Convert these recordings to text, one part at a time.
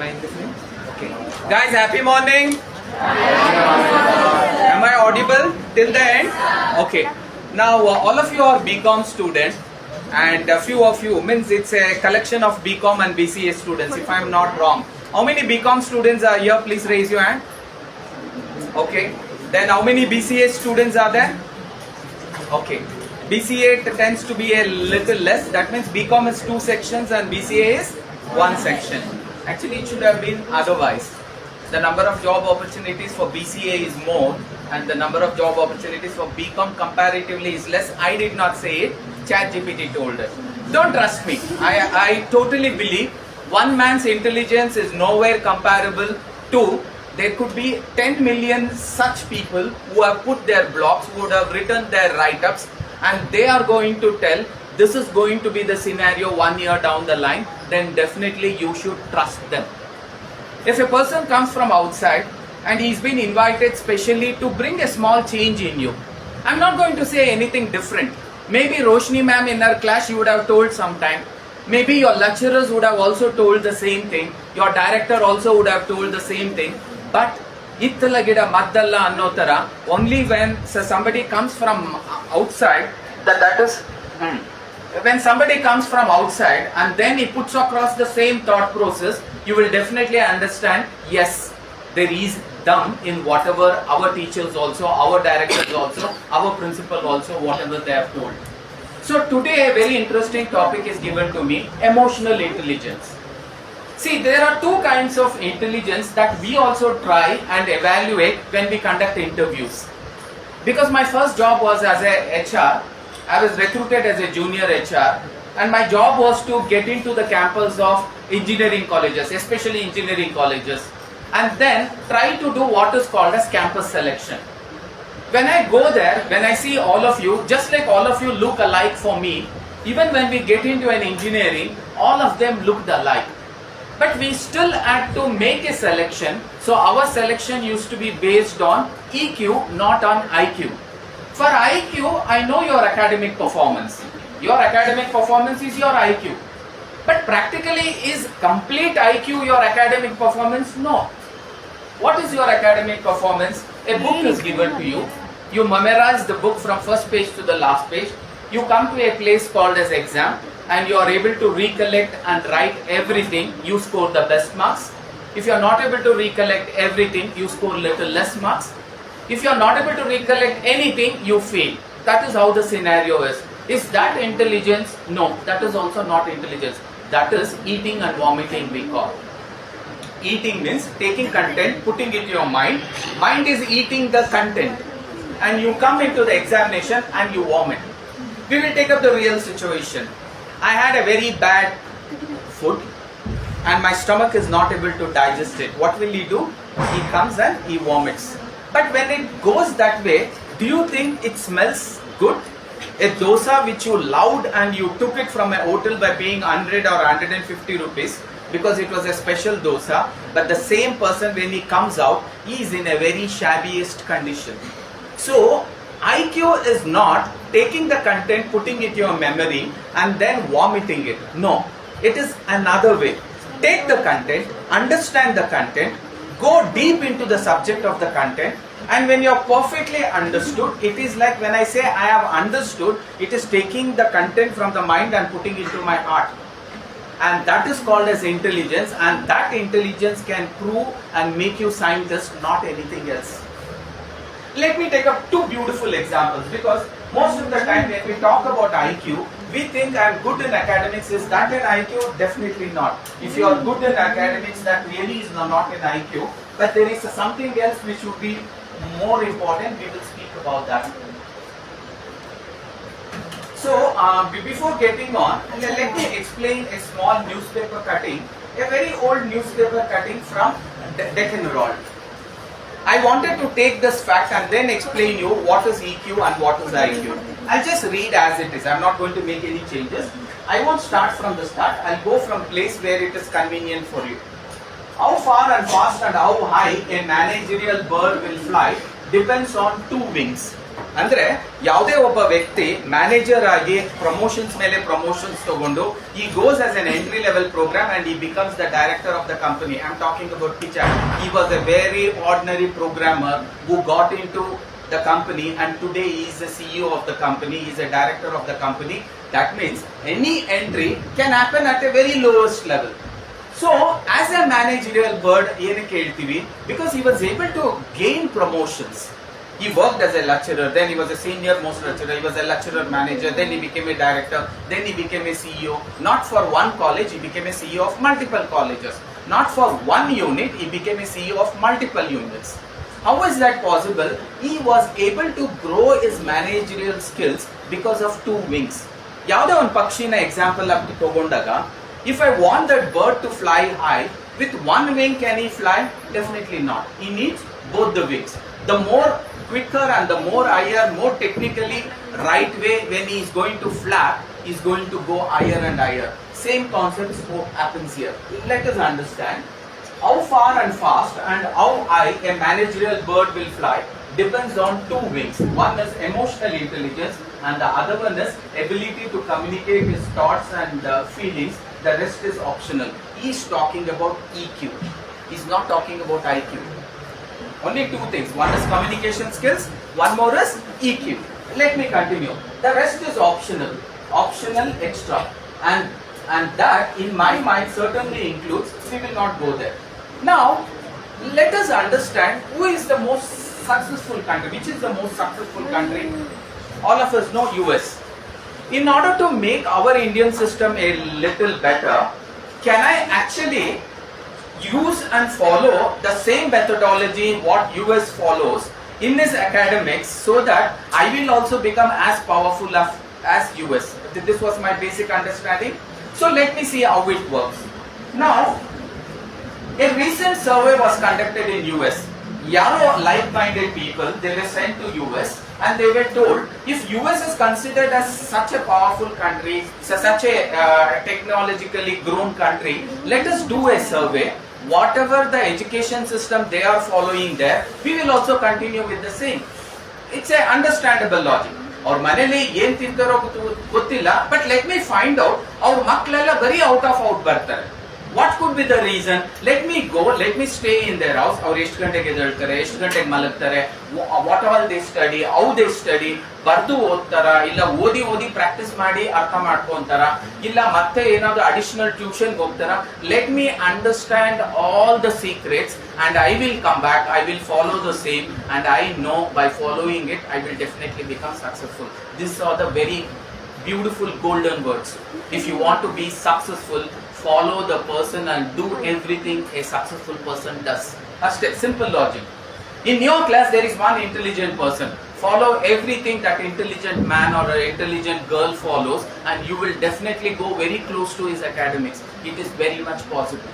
I listening? Okay. Guys, happy morning. Am I audible till the end? Okay. Now, all of you are BCom students, and a few of you, means it's a collection of BCom and BCA students, if I'm not wrong. How many BCom students are here? Please raise your hand. Okay. Then how many BCA students are there? Okay. BCA tends to be a little less. That means BCom is 2 sections and BCA is 1 section. Actually, it should have been otherwise. The number of job opportunities for BCA is more and the number of job opportunities for BCom comparatively is less. I did not say it. ChatGPT told it. Don't trust me. I totally believe one man's intelligence is nowhere comparable to. There could be 10 million such people who have put their blogs, who would have written their write-ups, and they are going to tell this is going to be the scenario 1 year down the line, then definitely you should trust them. If a person comes from outside and he's been invited specially to bring a small change in you, I'm not going to say anything different. Maybe Roshni ma'am in her class you would have told sometime. Maybe your lecturers would have also told the same thing. Your director also would have told the same thing. But ittala gida maddalla anno tara, only when somebody comes from outside, when somebody comes from outside and then he puts across the same thought process, you will definitely understand, yes, there is done in whatever our teachers also, our directors also, our principal also, whatever they have told. So today a very interesting topic is given to me, emotional intelligence. See, there are 2 kinds of intelligence that we also try and evaluate when we conduct interviews. Because my first job was as a HR, I was recruited as a junior HR, and my job was to get into the campus of engineering colleges, especially engineering colleges, and then try to do what is called as campus selection. When I go there, when I see all of you, just like all of you look alike for me, even when we get into an engineering, all of them looked alike. But we still had to make a selection, so our selection used to be based on EQ, not on IQ. For IQ, I know your academic performance. Your academic performance is your IQ. But practically, is complete IQ your academic performance? No. What is your academic performance? A book is given to you. You memorize the book from first page to the last page. You come to a place called as exam and you are able to recollect and write everything. You score the best marks. If you are not able to recollect everything, you score little less marks. If you are not able to recollect anything, you fail. That is how the scenario is. Is that intelligence? No, that is also not intelligence. That is eating and vomiting we call. Eating means taking content, putting it in your mind. Mind is eating the content. And you come into the examination and you vomit. We will take up the real situation. I had a very bad food and my stomach is not able to digest it. What will he do? He comes and he vomits. But when it goes that way, do you think it smells good? A dosa which you loved and you took it from a hotel by paying 100 or 150 rupees because it was a special dosa, but the same person when he comes out, he is in a very shabbiest condition. So, IQ is not taking the content, putting it in your memory and then vomiting it. No, it is another way. Take the content, understand the content, go deep into the subject of the content, and when you are perfectly understood, it is like when I say I have understood, it is taking the content from the mind and putting it to my heart. And that is called as intelligence, and that intelligence can prove and make you scientist, not anything else. Let me take up 2 beautiful examples, because most of the time when we talk about IQ, we think I am good in academics. Is that an IQ? Definitely not. If you are good in academics, that really is not an IQ. But there is something else which would be more important. We will speak about that. So, before getting on, let me explain a small newspaper cutting, a very old newspaper cutting from Deccan Herald. I wanted to take this fact and then explain you what is EQ and what is IQ. I'll just read as it is. I'm not going to make any changes. I won't start from the start. I'll go from place where it is convenient for you. How far and fast and how high a managerial bird will fly depends on 2 wings. ಅಂದ್ರೆ ಯಾವುದೇ ಒಬ್ಬ ವ್ಯಕ್ತಿ manager ಆಗಿ promotions ಮೇಲೆ promotions ತಗೊಂಡು he goes as an entry level program and he becomes the director of the company. I'm talking about Pichar. He was a very ordinary programmer who got into the company and today he is the CEO of the company, he is a director of the company. That means any entry can happen at a very lowest level. So as a managerial bird ಏನಕ್ಕೆ ಹೇಳ್ತೀವಿ, because he was able to gain promotions. He worked as a lecturer, then he was a senior most lecturer, he was a lecturer manager, then he became a director, then he became a CEO. Not for one college, he became a CEO of multiple colleges. Not for one unit, he became a CEO of multiple units. How is that possible? He was able to grow his managerial skills because of two wings. ಯಾವುದೇ ಒಂದು ಪಕ್ಷಿನ example ಆಗಿ ತಗೊಂಡಾಗ, if I want that bird to fly high, with one wing can he fly? Definitely not. He needs both the wings. The more quicker and the more higher, more technically right way when he is going to flap, he is going to go higher and higher. Same concept happens here. Let us understand how far and fast and how high a managerial bird will fly depends on two wings. One is emotional intelligence and the other one is ability to communicate his thoughts and feelings. The rest is optional. He is talking about EQ. He is not talking about IQ. Only two things. One is communication skills, one more is EQ. Let me continue. The rest is optional. Optional extra. And that in my mind certainly includes, we will not go there. Now, let us understand who is the most successful country. Which is the most successful country? All of us know US. In order to make our Indian system a little better, can I actually use and follow the same methodology what US follows in his academics so that I will also become as powerful as US? This was my basic understanding. So let me see how it works. Now, a recent survey was conducted in US. Yaro like-minded people, they were sent to US and they were told, if US is considered as such a powerful country, such a technologically grown country, let us do a survey. Whatever the education system they are following there, we will also continue with the same. It's a understandable logic. ಅವ್ರ ಮನೇಲಿ ಏನ್ ತಿಂತಾರೋ ಗೊತ್ತಿಲ್ಲ, but let me find out ಅವ್ರ ಮಕ್ಕಳೆಲ್ಲ ಬರೀ out of out ಬರ್ತಾರೆ. What could be the reason? Let me go, let me stay in their house. ಅವ್ರು ಎಷ್ಟು ಗಂಟೆಗೆ ಎದ್ದೇಳ್ತಾರೆ, ಎಷ್ಟು ಗಂಟೆಗೆ ಮಲಗ್ತಾರೆ, what all they study, how they study, ಬರ್ದು ಓದ್ತಾರ, ಇಲ್ಲ ಓದಿ ಪ್ರಾಕ್ಟೀಸ್ ಮಾಡಿ ಅರ್ಥ ಮಾಡ್ಕೊಂತಾರ, ಇಲ್ಲ ಮತ್ತೆ ಏನಾದ್ರು ಅಡಿಷನಲ್ ಟ್ಯೂಷನ್ ಹೋಗ್ತಾರ. Let me understand all the secrets and I will come back, I will follow the same, and I know by following it I will definitely become successful. These are the very beautiful golden words. If you want to be successful, follow the person and do everything a successful person does. That's a simple logic. In your class there is one intelligent person. Follow everything that intelligent man or an intelligent girl follows and you will definitely go very close to his academics. It is very much possible.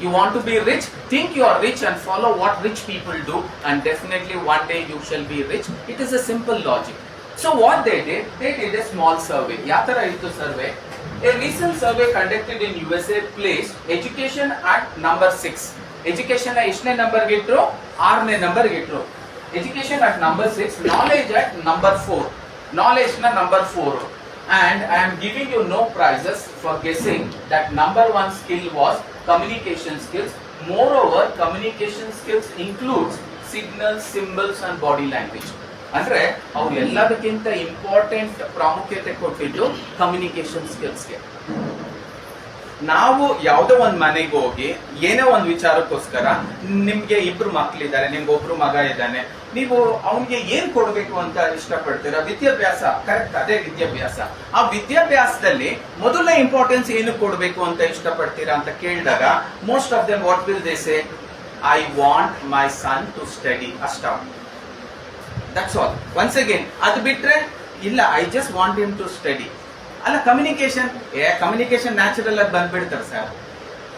You want to be rich? Think you are rich and follow what rich people do and definitely one day you shall be rich. It is a simple logic. So what they did a small survey. Yatara ittu survey. A recent survey conducted in USA placed education at number 6. Education na ishne number gitro, 6ne number gitro. Education at number 6, knowledge at number 4. Knowledge na number 4. And I am giving you no prizes for guessing that number 1 skill was communication skills. Moreover, communication skills includes signals, symbols and body language. ಅಂದ್ರೆ ಅವ್ರು ಎಲ್ಲದಕ್ಕಿಂತ important ಪ್ರಾಮುಖ್ಯತೆ ಕೊಟ್ಟಿದ್ದು communication ಸ್ಕಿಲ್ಸ್ಗೆ. ನಾವು ಯಾವುದೋ ಒಂದು ಮನೆಗೆ ಹೋಗಿ ಏನೋ ಒಂದು ವಿಚಾರಕ್ಕೋಸ್ಕರ, ನಿಮ್ಗೆ ಇಬ್ರು ಮಕ್ಳಿದ್ದಾರೆ, ನಿಮ್ಗೆ ಒಬ್ರು ಮಗ ಇದ್ದಾನೆ, ನೀವು ಅವನಿಗೆ ಏನ್ ಕೊಡ್ಬೇಕು ಅಂತ ಇಷ್ಟಪಡ್ತೀರಾ? ವಿದ್ಯಾಭ್ಯಾಸ. ಕರೆಕ್ಟ್, ಅದೇ ವಿದ್ಯಾಭ್ಯಾಸ. ಆ ವಿದ್ಯಾಭ್ಯಾಸದಲ್ಲಿ ಮೊದಲ ಇಂಪಾರ್ಟೆನ್ಸ್ ಏನು ಕೊಡ್ಬೇಕು ಅಂತ ಇಷ್ಟಪಡ್ತೀರಾ ಅಂತ ಕೇಳಿದಾಗ most of them what will they say? I want my son to study. ಅಷ್ಟ. That's all. ಒನ್ಸ್ ಅಗೇನ್ ಅದು ಬಿಟ್ರೆ ಇಲ್ಲ, I just want him to study. ಅಲ್ಲ, ಕಮ್ಯುನಿಕೇಶನ್ ನ್ಯಾಚುರಲ್ ಆಗಿ ಬಂದ್ಬಿಡ್ತಾರೆ ಸರ್.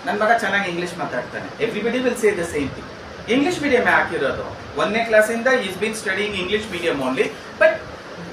ನನ್ನ ಮಗ ಚೆನ್ನಾಗಿ ಇಂಗ್ಲಿಷ್ ಮಾತಾಡ್ತಾನೆ, everybody will say the same thing. English medium ಹಾಕಿರೋದು 1ನೇ ಕ್ಲಾಸಿಂದ is been studying English medium only, but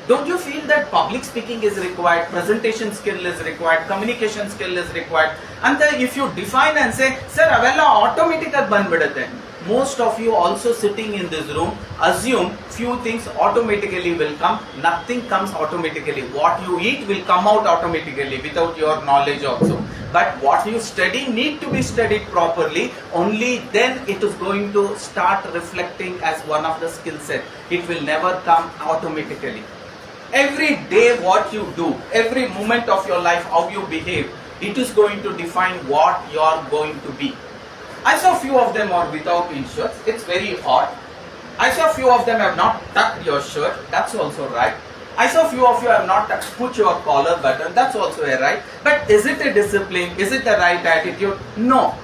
Don't you feel that public speaking is required, presentation skill is required, communication skill is required? And then if you define and say, sir, avella automatic banbidutte. Most of you also sitting in this room assume few things automatically will come. Nothing comes automatically. What you eat will come out automatically without your knowledge also. But what you study need to be studied properly. Only then it is going to start reflecting as one of the skill set. It will never come automatically. Every day what you do, every moment of your life, how you behave, it is going to define what you are going to be. I saw few of them are without insurance. It's very hot. I saw few of them have not tucked your shirt. That's also right. I saw few of you have not put your collar button. That's also a right. But is it a discipline? Is it the right attitude? No.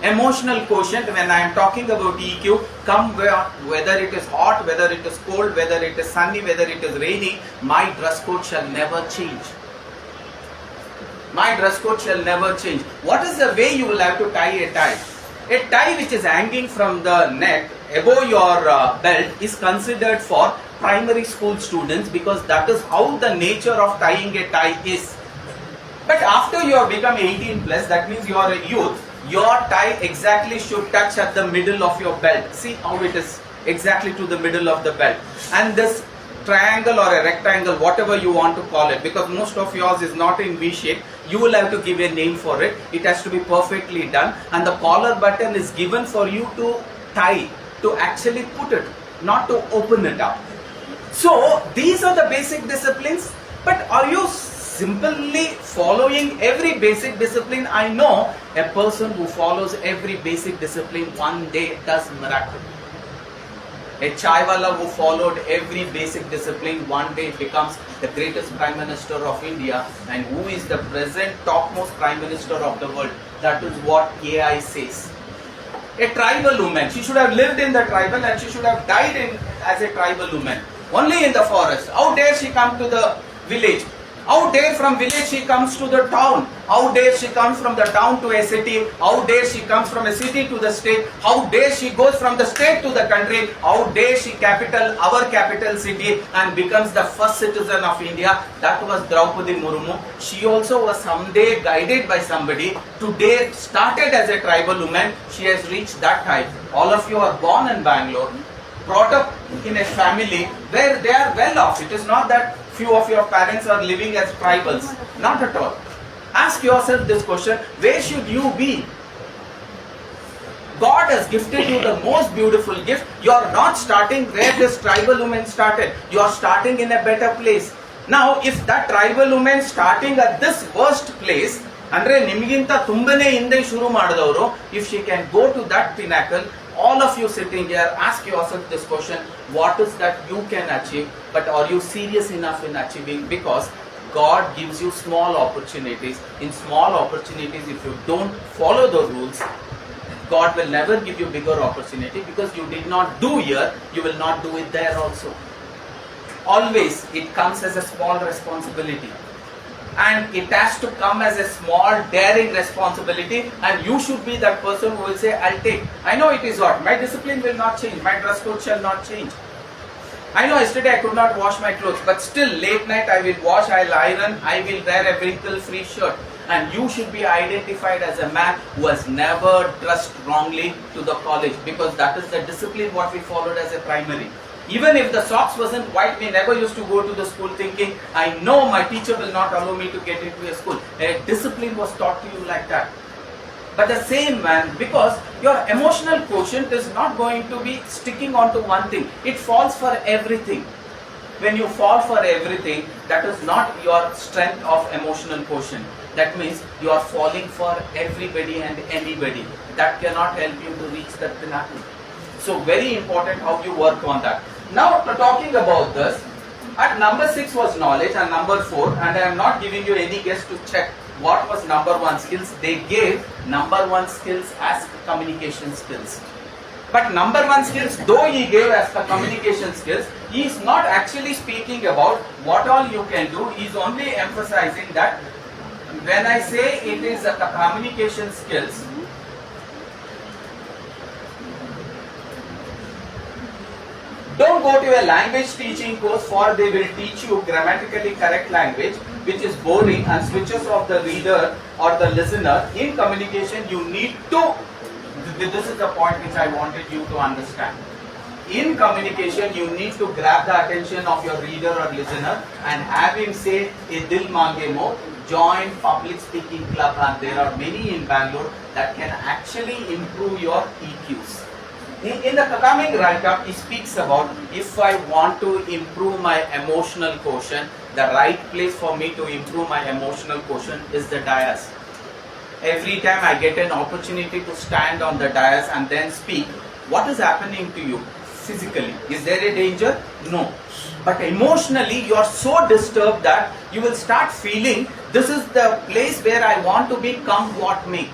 Emotional quotient, when I am talking about EQ, come whether it is hot, whether it is cold, whether it is sunny, whether it is rainy, my dress code shall never change. My dress code shall never change. What is the way you will have to tie a tie? A tie which is hanging from the neck above your belt is considered for primary school students, because that is how the nature of tying a tie is. But after you have become 18 plus, that means you are a youth, your tie exactly should touch at the middle of your belt. See how it is exactly to the middle of the belt. And this triangle or a rectangle, whatever you want to call it, because most of yours is not in V shape, you will have to give a name for it. It has to be perfectly done, and the collar button is given for you to tie, to actually put it, not to open it up. So these are the basic disciplines. But are you simply following every basic discipline? I know a person who follows every basic discipline one day does miracle. A chaiwala who followed every basic discipline one day becomes the greatest Prime Minister of India, and who is the present topmost Prime Minister of the world. That is what AI says. A tribal woman, she should have lived in the tribal and she should have died as a tribal woman. Only in the forest. How dare she come to the village? How dare from village she comes to the town? How dare she comes from the town to a city? How dare she comes from a city to the state? How dare she goes from the state to the country? How dare she our capital city, and becomes the first citizen of India? That was Draupadi Murmu. She also was someday guided by somebody. Today started as a tribal woman. She has reached that height. All of you are born in Bangalore, brought up in a family where they are well off. It is not that few of your parents are living as tribals. Not at all. Ask yourself this question: where should you be? God has gifted you the most beautiful gift. You are not starting where this tribal woman started. You are starting in a better place. Now, if that tribal woman starting at this worst place, andre nimginta tumbane inde shuru madadavaru, if she can go to that pinnacle, all of you sitting here, ask yourself this question: what is that you can achieve, but are you serious enough in achieving? Because God gives you small opportunities. In small opportunities, if you don't follow the rules, God will never give you bigger opportunity, because you did not do here, you will not do it there also. Always it comes as a small responsibility, and it has to come as a small daring responsibility, and you should be that person who will say, I'll take. I know it is hot, my discipline will not change, my dress code shall not change. I know yesterday I could not wash my clothes, but still late night I will wash, I'll iron, I will wear a wrinkle free shirt. And you should be identified as a man who has never dressed wrongly to the college, because that is the discipline what we followed as a primary. Even if the socks wasn't white, we never used to go to the school thinking, I know my teacher will not allow me to get into a school. A discipline was taught to you like that. But the same man, because your emotional quotient is not going to be sticking onto one thing. It falls for everything. When you fall for everything, that is not your strength of emotional quotient. That means you are falling for everybody and anybody. That cannot help you to reach that pinnacle. So very important how you work on that. Now talking about this, at number 6 was knowledge and number 4, and I am not giving you any guess to check what was number 1 skills. They gave number 1 skills as communication skills. But number 1 skills, though he gave as the communication skills, he is not actually speaking about what all you can do. He is only emphasizing that when I say it is a communication skills, Don't go to a language teaching course for they will teach you grammatically correct language which is boring and switches off the reader or the listener. In communication you need to, this is the point which I wanted you to understand. In communication you need to grab the attention of your reader or listener and have him say, "Ye dil mange mo," join public speaking club, and there are many in Bangalore that can actually improve your EQs. In the coming write-up, he speaks about if I want to improve my emotional quotient, the right place for me to improve my emotional quotient is the dais. Every time I get an opportunity to stand on the dais and then speak, what is happening to you physically? Is there a danger? No. But emotionally, you are so disturbed that you will start feeling this is the place where I want to be, come what may.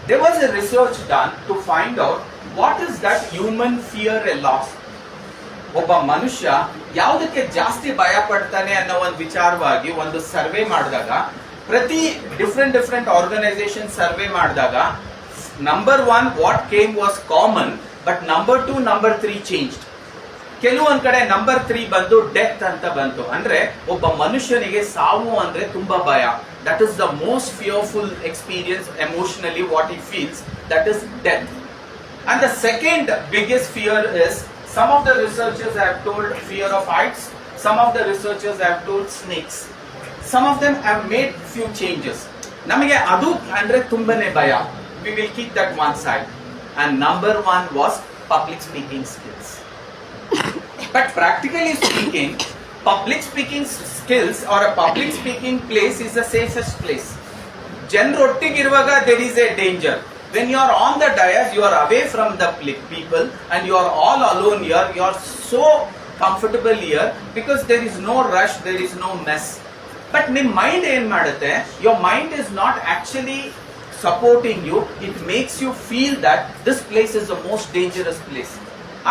There was a research done to find out what is that human fear a loss. ಒಬ್ಬ ಮನುಷ್ಯ ಯಾವುದಕ್ಕೆ ಜಾಸ್ತಿ ಭಯ ಪಡ್ತಾನೆ ಅನ್ನೋ ಒಂದು ವಿಚಾರವಾಗಿ ಒಂದು ಸರ್ವೆ ಮಾಡಿದಾಗ, ಪ್ರತಿ ಡಿಫ್ರೆಂಟ್ ಆರ್ಗನೈಸೇಷನ್ ಸರ್ವೆ ಮಾಡಿದಾಗ number 1 what came was common, but number 2 number 3 changed. ಕೆಲವೊಂದ್ ಕಡೆ ನಂಬರ್ 3 ಬಂದು ಡೆತ್ ಅಂತ ಬಂತು. ಅಂದ್ರೆ ಒಬ್ಬ ಮನುಷ್ಯನಿಗೆ ಸಾವು ಅಂದ್ರೆ ತುಂಬಾ ಭಯ. That is the most fearful experience emotionally what he feels, that is death. And the second biggest fear is, some of the researchers have told fear of heights, some of the researchers have told snakes. Some of them have made few changes. Namage adu andre tumbane baya. We will keep that one side. And number 1 was public speaking skills. But practically speaking, public speaking skills or a public speaking place is the safest place. Janrottigiruvaga there is a danger. When you are on the dais, you are away from the people and you are all alone here. You are so comfortable here because there is no rush, there is no mess. But ನಿಮ್ಮ mind ಏನ್ ಮಾಡುತ್ತೆ, your mind is not actually supporting you. It makes you feel that this place is the most dangerous place.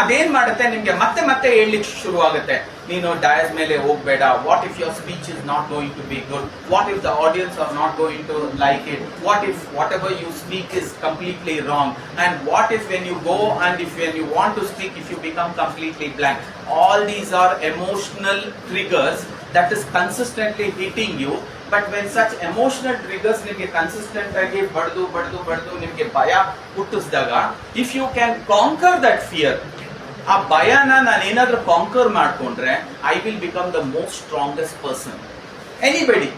ಅದೇನ್ ಮಾಡುತ್ತೆ, ನಿಮ್ಗೆ ಮತ್ತೆ ಹೇಳಲಿಕ್ಕೆ ಶುರು ಆಗುತ್ತೆ, ನೀನು ಡಯಸ್ ಮೇಲೆ ಹೋಗ್ಬೇಡ. What if your speech is not going to be good? What if the audience are not going to like it? What if whatever you speak is completely wrong? And what if when you go and if when you want to speak, if you become completely blank? All these are emotional triggers that is consistently hitting you. But when such emotional triggers ನಿಮಗೆ consistent ಆಗಿ ಬಡ್ದು ನಿಮಗೆ ಭಯ ಹುಟ್ಟಿಸಿದಾಗ, if you can conquer that fear, ಆ ಭಯನ ನಾನು ಏನಾದ್ರೂ conquer ಮಾಡ್ಕೊಂಡ್ರೆ, I will become the most strongest person. Anybody,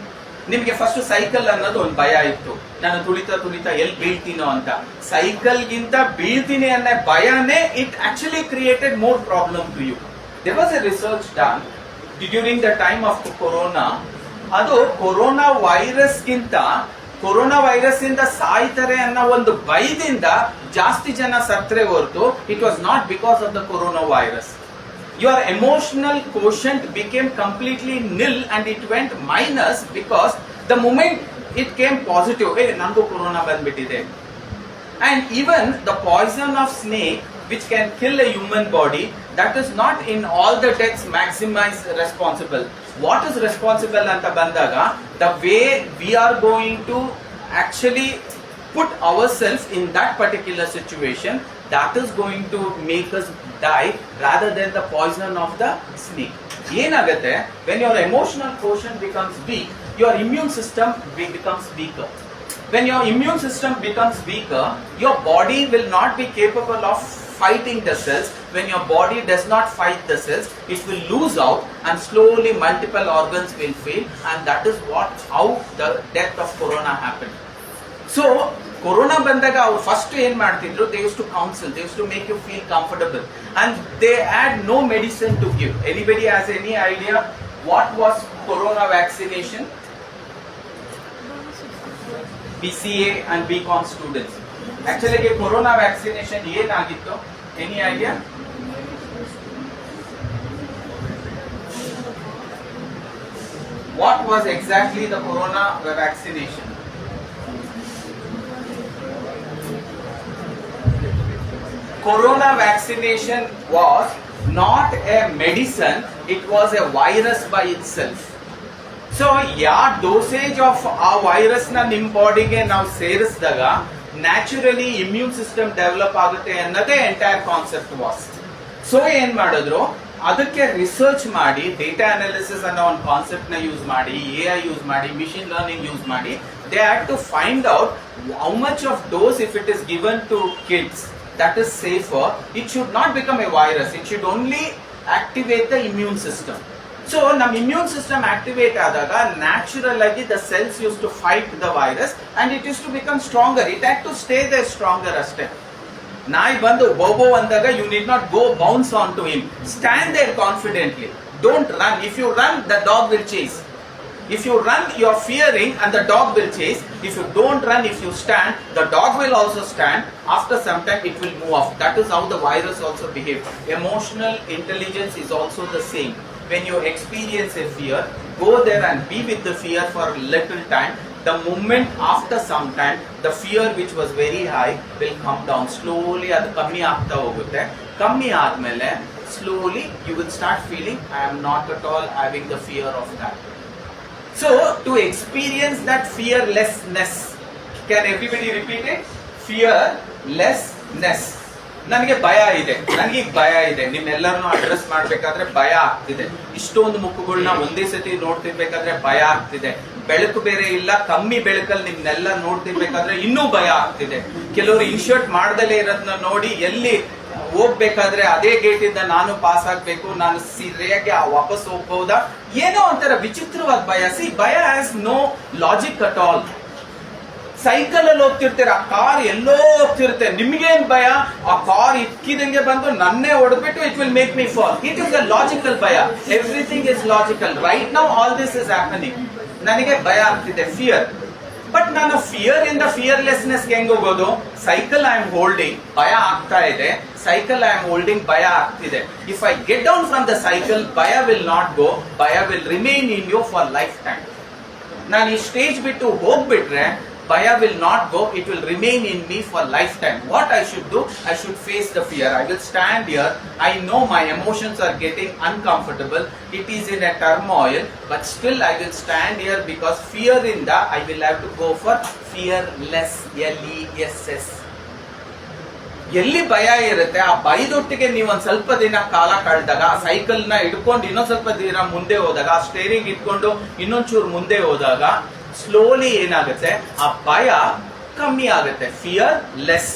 ನಿಮ್ಗೆ first cycle ಅನ್ನೋದು ಒಂದು ಭಯ ಇತ್ತು, ನಾನು ತುಳಿತಾ ಎಲ್ಲಿ ಬೀಳ್ತೀನೋ ಅಂತ. ಸೈಕಲ್ ಗಿಂತ ಬೀಳ್ತೀನಿ ಅನ್ನೋ ಭಯನೇ it actually created more problem to you. There was a research done during the time of corona. ಅದು ಕೊರೋನಾ ವೈರಸ್ ಇಂದ ಸಾಯ್ತಾರೆ ಅನ್ನೋ ಒಂದು ಭಯದಿಂದ ಜಾಸ್ತಿ ಜನ ಸತ್ರೆ ಹೊರತು it was not because of the corona virus. Your emotional quotient became completely nil and it went minus because the moment it came positive, ನಂಗೂ ಕೊರೋನಾ ಬಂದ್ಬಿಟ್ಟಿದೆ. And even the poison of snake which can kill a human body, that is not in all the deaths maximize responsible. What is responsible anta bandaga, the way we are going to actually put ourselves in that particular situation, that is going to make us die rather than the poison of the snake. Yenagate, when your emotional quotient becomes weak, your immune system becomes weaker. When your immune system becomes weaker, your body will not be capable of fighting the cells. When your body does not fight the cells, it will lose out and slowly multiple organs will fail, and that is how the death of corona happened. So corona bandaga ಅವರು first ಏನ್ ಮಾಡ್ತಿದ್ರು, they used to counsel, they used to make you feel comfortable, and they had no medicine to give. Anybody has any idea what was corona vaccination? BCA and BCom students. Actually, corona vaccination ಏನಾಗಿತ್ತು? Any idea? What was exactly the corona vaccination? Corona vaccination was not a medicine, it was a virus by itself. So ಯಾವ dosage of ಆ virus ನ ನಿಮ್ ಬಾಡಿಗೆ ನಾವು ಸೇರಿಸಿದಾಗ naturally immune system develop ಆಗುತ್ತೆ ಅನ್ನೋದೇ ಎಂಟೈರ್ ಕಾನ್ಸೆಪ್ಟ್ ವಾಸ್. ಸೊ ಏನ್ ಮಾಡಿದ್ರು, ಅದಕ್ಕೆ ರಿಸರ್ಚ್ ಮಾಡಿ, ಡೇಟಾ ಅನಾಲಿಸಿಸ್ ಅನ್ನೋ ಒಂದು ಕಾನ್ಸೆಪ್ಟ್ ನ ಯೂಸ್ ಮಾಡಿ, AI ಯೂಸ್ ಮಾಡಿ, ಮಿಷಿನ್ ಲರ್ನಿಂಗ್ ಯೂಸ್ ಮಾಡಿ, they had to find out how much of dose if it is given to kids that is safer. It should not become a virus. It should only activate the immune system. So nam immune system activate adaga naturally the cells used to fight the virus and it used to become stronger. It had to stay there stronger aste. Nayi bandu bobo andaga you need not go bounce onto him. Stand there confidently. Don't run. If you run, the dog will chase. If you run, you are fearing and the dog will chase. If you don't run, if you stand, the dog will also stand. After some time, it will move off. That is how the virus also behaves. Emotional intelligence is also the same. When you experience a fear, go there and be with the fear for a little time. The moment after some time, the fear which was very high will come down. Slowly, adu kammi aagta hogutte. Kammi aadmele, slowly you will start feeling, I am not at all having the fear of that. So, to experience that fearlessness, can everybody repeat it? Fearlessness. ನನಗೆ ಭಯ ಇದೆ, ನನಗೆ ಭಯ ಇದೆ, ನಿಮ್ಮೆಲ್ಲರನ್ನು address ಮಾಡ್ಬೇಕಾದ್ರೆ ಭಯ ಆಗ್ತಿದೆ, ಇಷ್ಟೊಂದು ಮುಖಗಳನ್ನ ಒಂದೇ ಸತಿ ನೋಡ್ತಿರ್ಬೇಕಾದ್ರೆ ಭಯ ಆಗ್ತಿದೆ, ಬೆಳಕು ಬೇರೆ ಇಲ್ಲ, ಕಮ್ಮಿ ಬೆಳಕಲ್ಲಿ ನಿಮ್ನೆಲ್ಲ ನೋಡ್ತಿರ್ಬೇಕಾದ್ರೆ ಇನ್ನೂ ಭಯ ಆಗ್ತಿದೆ, ಕೆಲವರು ಇನ್ಶರ್ಟ್ ಮಾಡ್ದಲೇ ಇರೋದನ್ನ ನೋಡಿ ಎಲ್ಲಿ ಹೋಗ್ಬೇಕಾದ್ರೆ ಅದೇ ಗೇಟ್ ಇಂದ ನಾನು ಪಾಸ್ ಆಗ್ಬೇಕು, ನಾನು ಸರಿಯಾಗಿ ವಾಪಸ್ ಹೋಗ್ಬಹುದಾ, ಏನೋ ಒಂಥರ ವಿಚಿತ್ರವಾದ ಭಯ. ಸಿ, ಭಯ has no logic at all. Cycle ಅಲ್ಲಿ ಹೋಗ್ತಿರ್ತೀರ, ಆ ಕಾರ್ ಎಲ್ಲೋ ಹೋಗ್ತಿರುತ್ತೆ, ನಿಮ್ಗೇನ್ ಭಯ? ಆ ಕಾರ್ ಇಕ್ಕಿದಂಗೆ ಬಂದು ನನ್ನೇ ಹೊಡೆದ್ಬಿಟ್ಟು it will make me fall. It is a logical ಭಯ. Everything is logical. Right now all this is happening. ನನಗೆ ಭಯ ಆಗ್ತಿದೆ, ಫಿಯರ್. ಬಟ್ ನಾನು ಫಿಯರ್ ಇಂದ ಫಿಯರ್ಲೆಸ್ನೆಸ್ ಹೆಂಗ್ ಹೋಗೋದು? ಸೈಕಲ್ ಐ ಆಮ್ ಹೋಲ್ಡಿಂಗ್, ಭಯ ಆಗ್ತಾ ಇದೆ, ಸೈಕಲ್ ಐ ಆಮ್ ಹೋಲ್ಡಿಂಗ್, ಭಯ ಆಗ್ತಿದೆ. If I get down from the cycle, ಭಯ ವಿಲ್ ನಾಟ್ ಗೋ, ಭಯ will remain in you for lifetime. ನಾನು ಈ ಸ್ಟೇಜ್ ಬಿಟ್ಟು ಹೋಗ್ಬಿಟ್ರೆ Baya will not go, it will remain in me for lifetime. What I should do? I should face the fear. I will stand here. I know my emotions are getting uncomfortable. It is in a turmoil, but still I will stand here because fear in the, I will have to go for fearless, L-E-S-S. ಎಲ್ಲಿ ಭಯ ಇರುತ್ತೆ, ಆ ಭಯದೊಟ್ಟಿಗೆ ನೀವು ಒಂದ್ ಸ್ವಲ್ಪ ದಿನ ಕಾಲ ಕಳೆದಾಗ, ಆ ಸೈಕಲ್ ನ ಇಟ್ಕೊಂಡು ಇನ್ನೊಂದ್ ಸ್ವಲ್ಪ ದಿನ ಮುಂದೆ ಹೋದಾಗ, ಆ ಸ್ಟೇರಿಂಗ್ ಇಟ್ಕೊಂಡು ಇನ್ನೊಂಚೂರು ಮುಂದೆ ಹೋದಾಗ, ಸ್ಲೋಲಿ ಏನಾಗುತ್ತೆ, ಆ ಭಯ ಕಮ್ಮಿ ಆಗುತ್ತೆ. Fear less.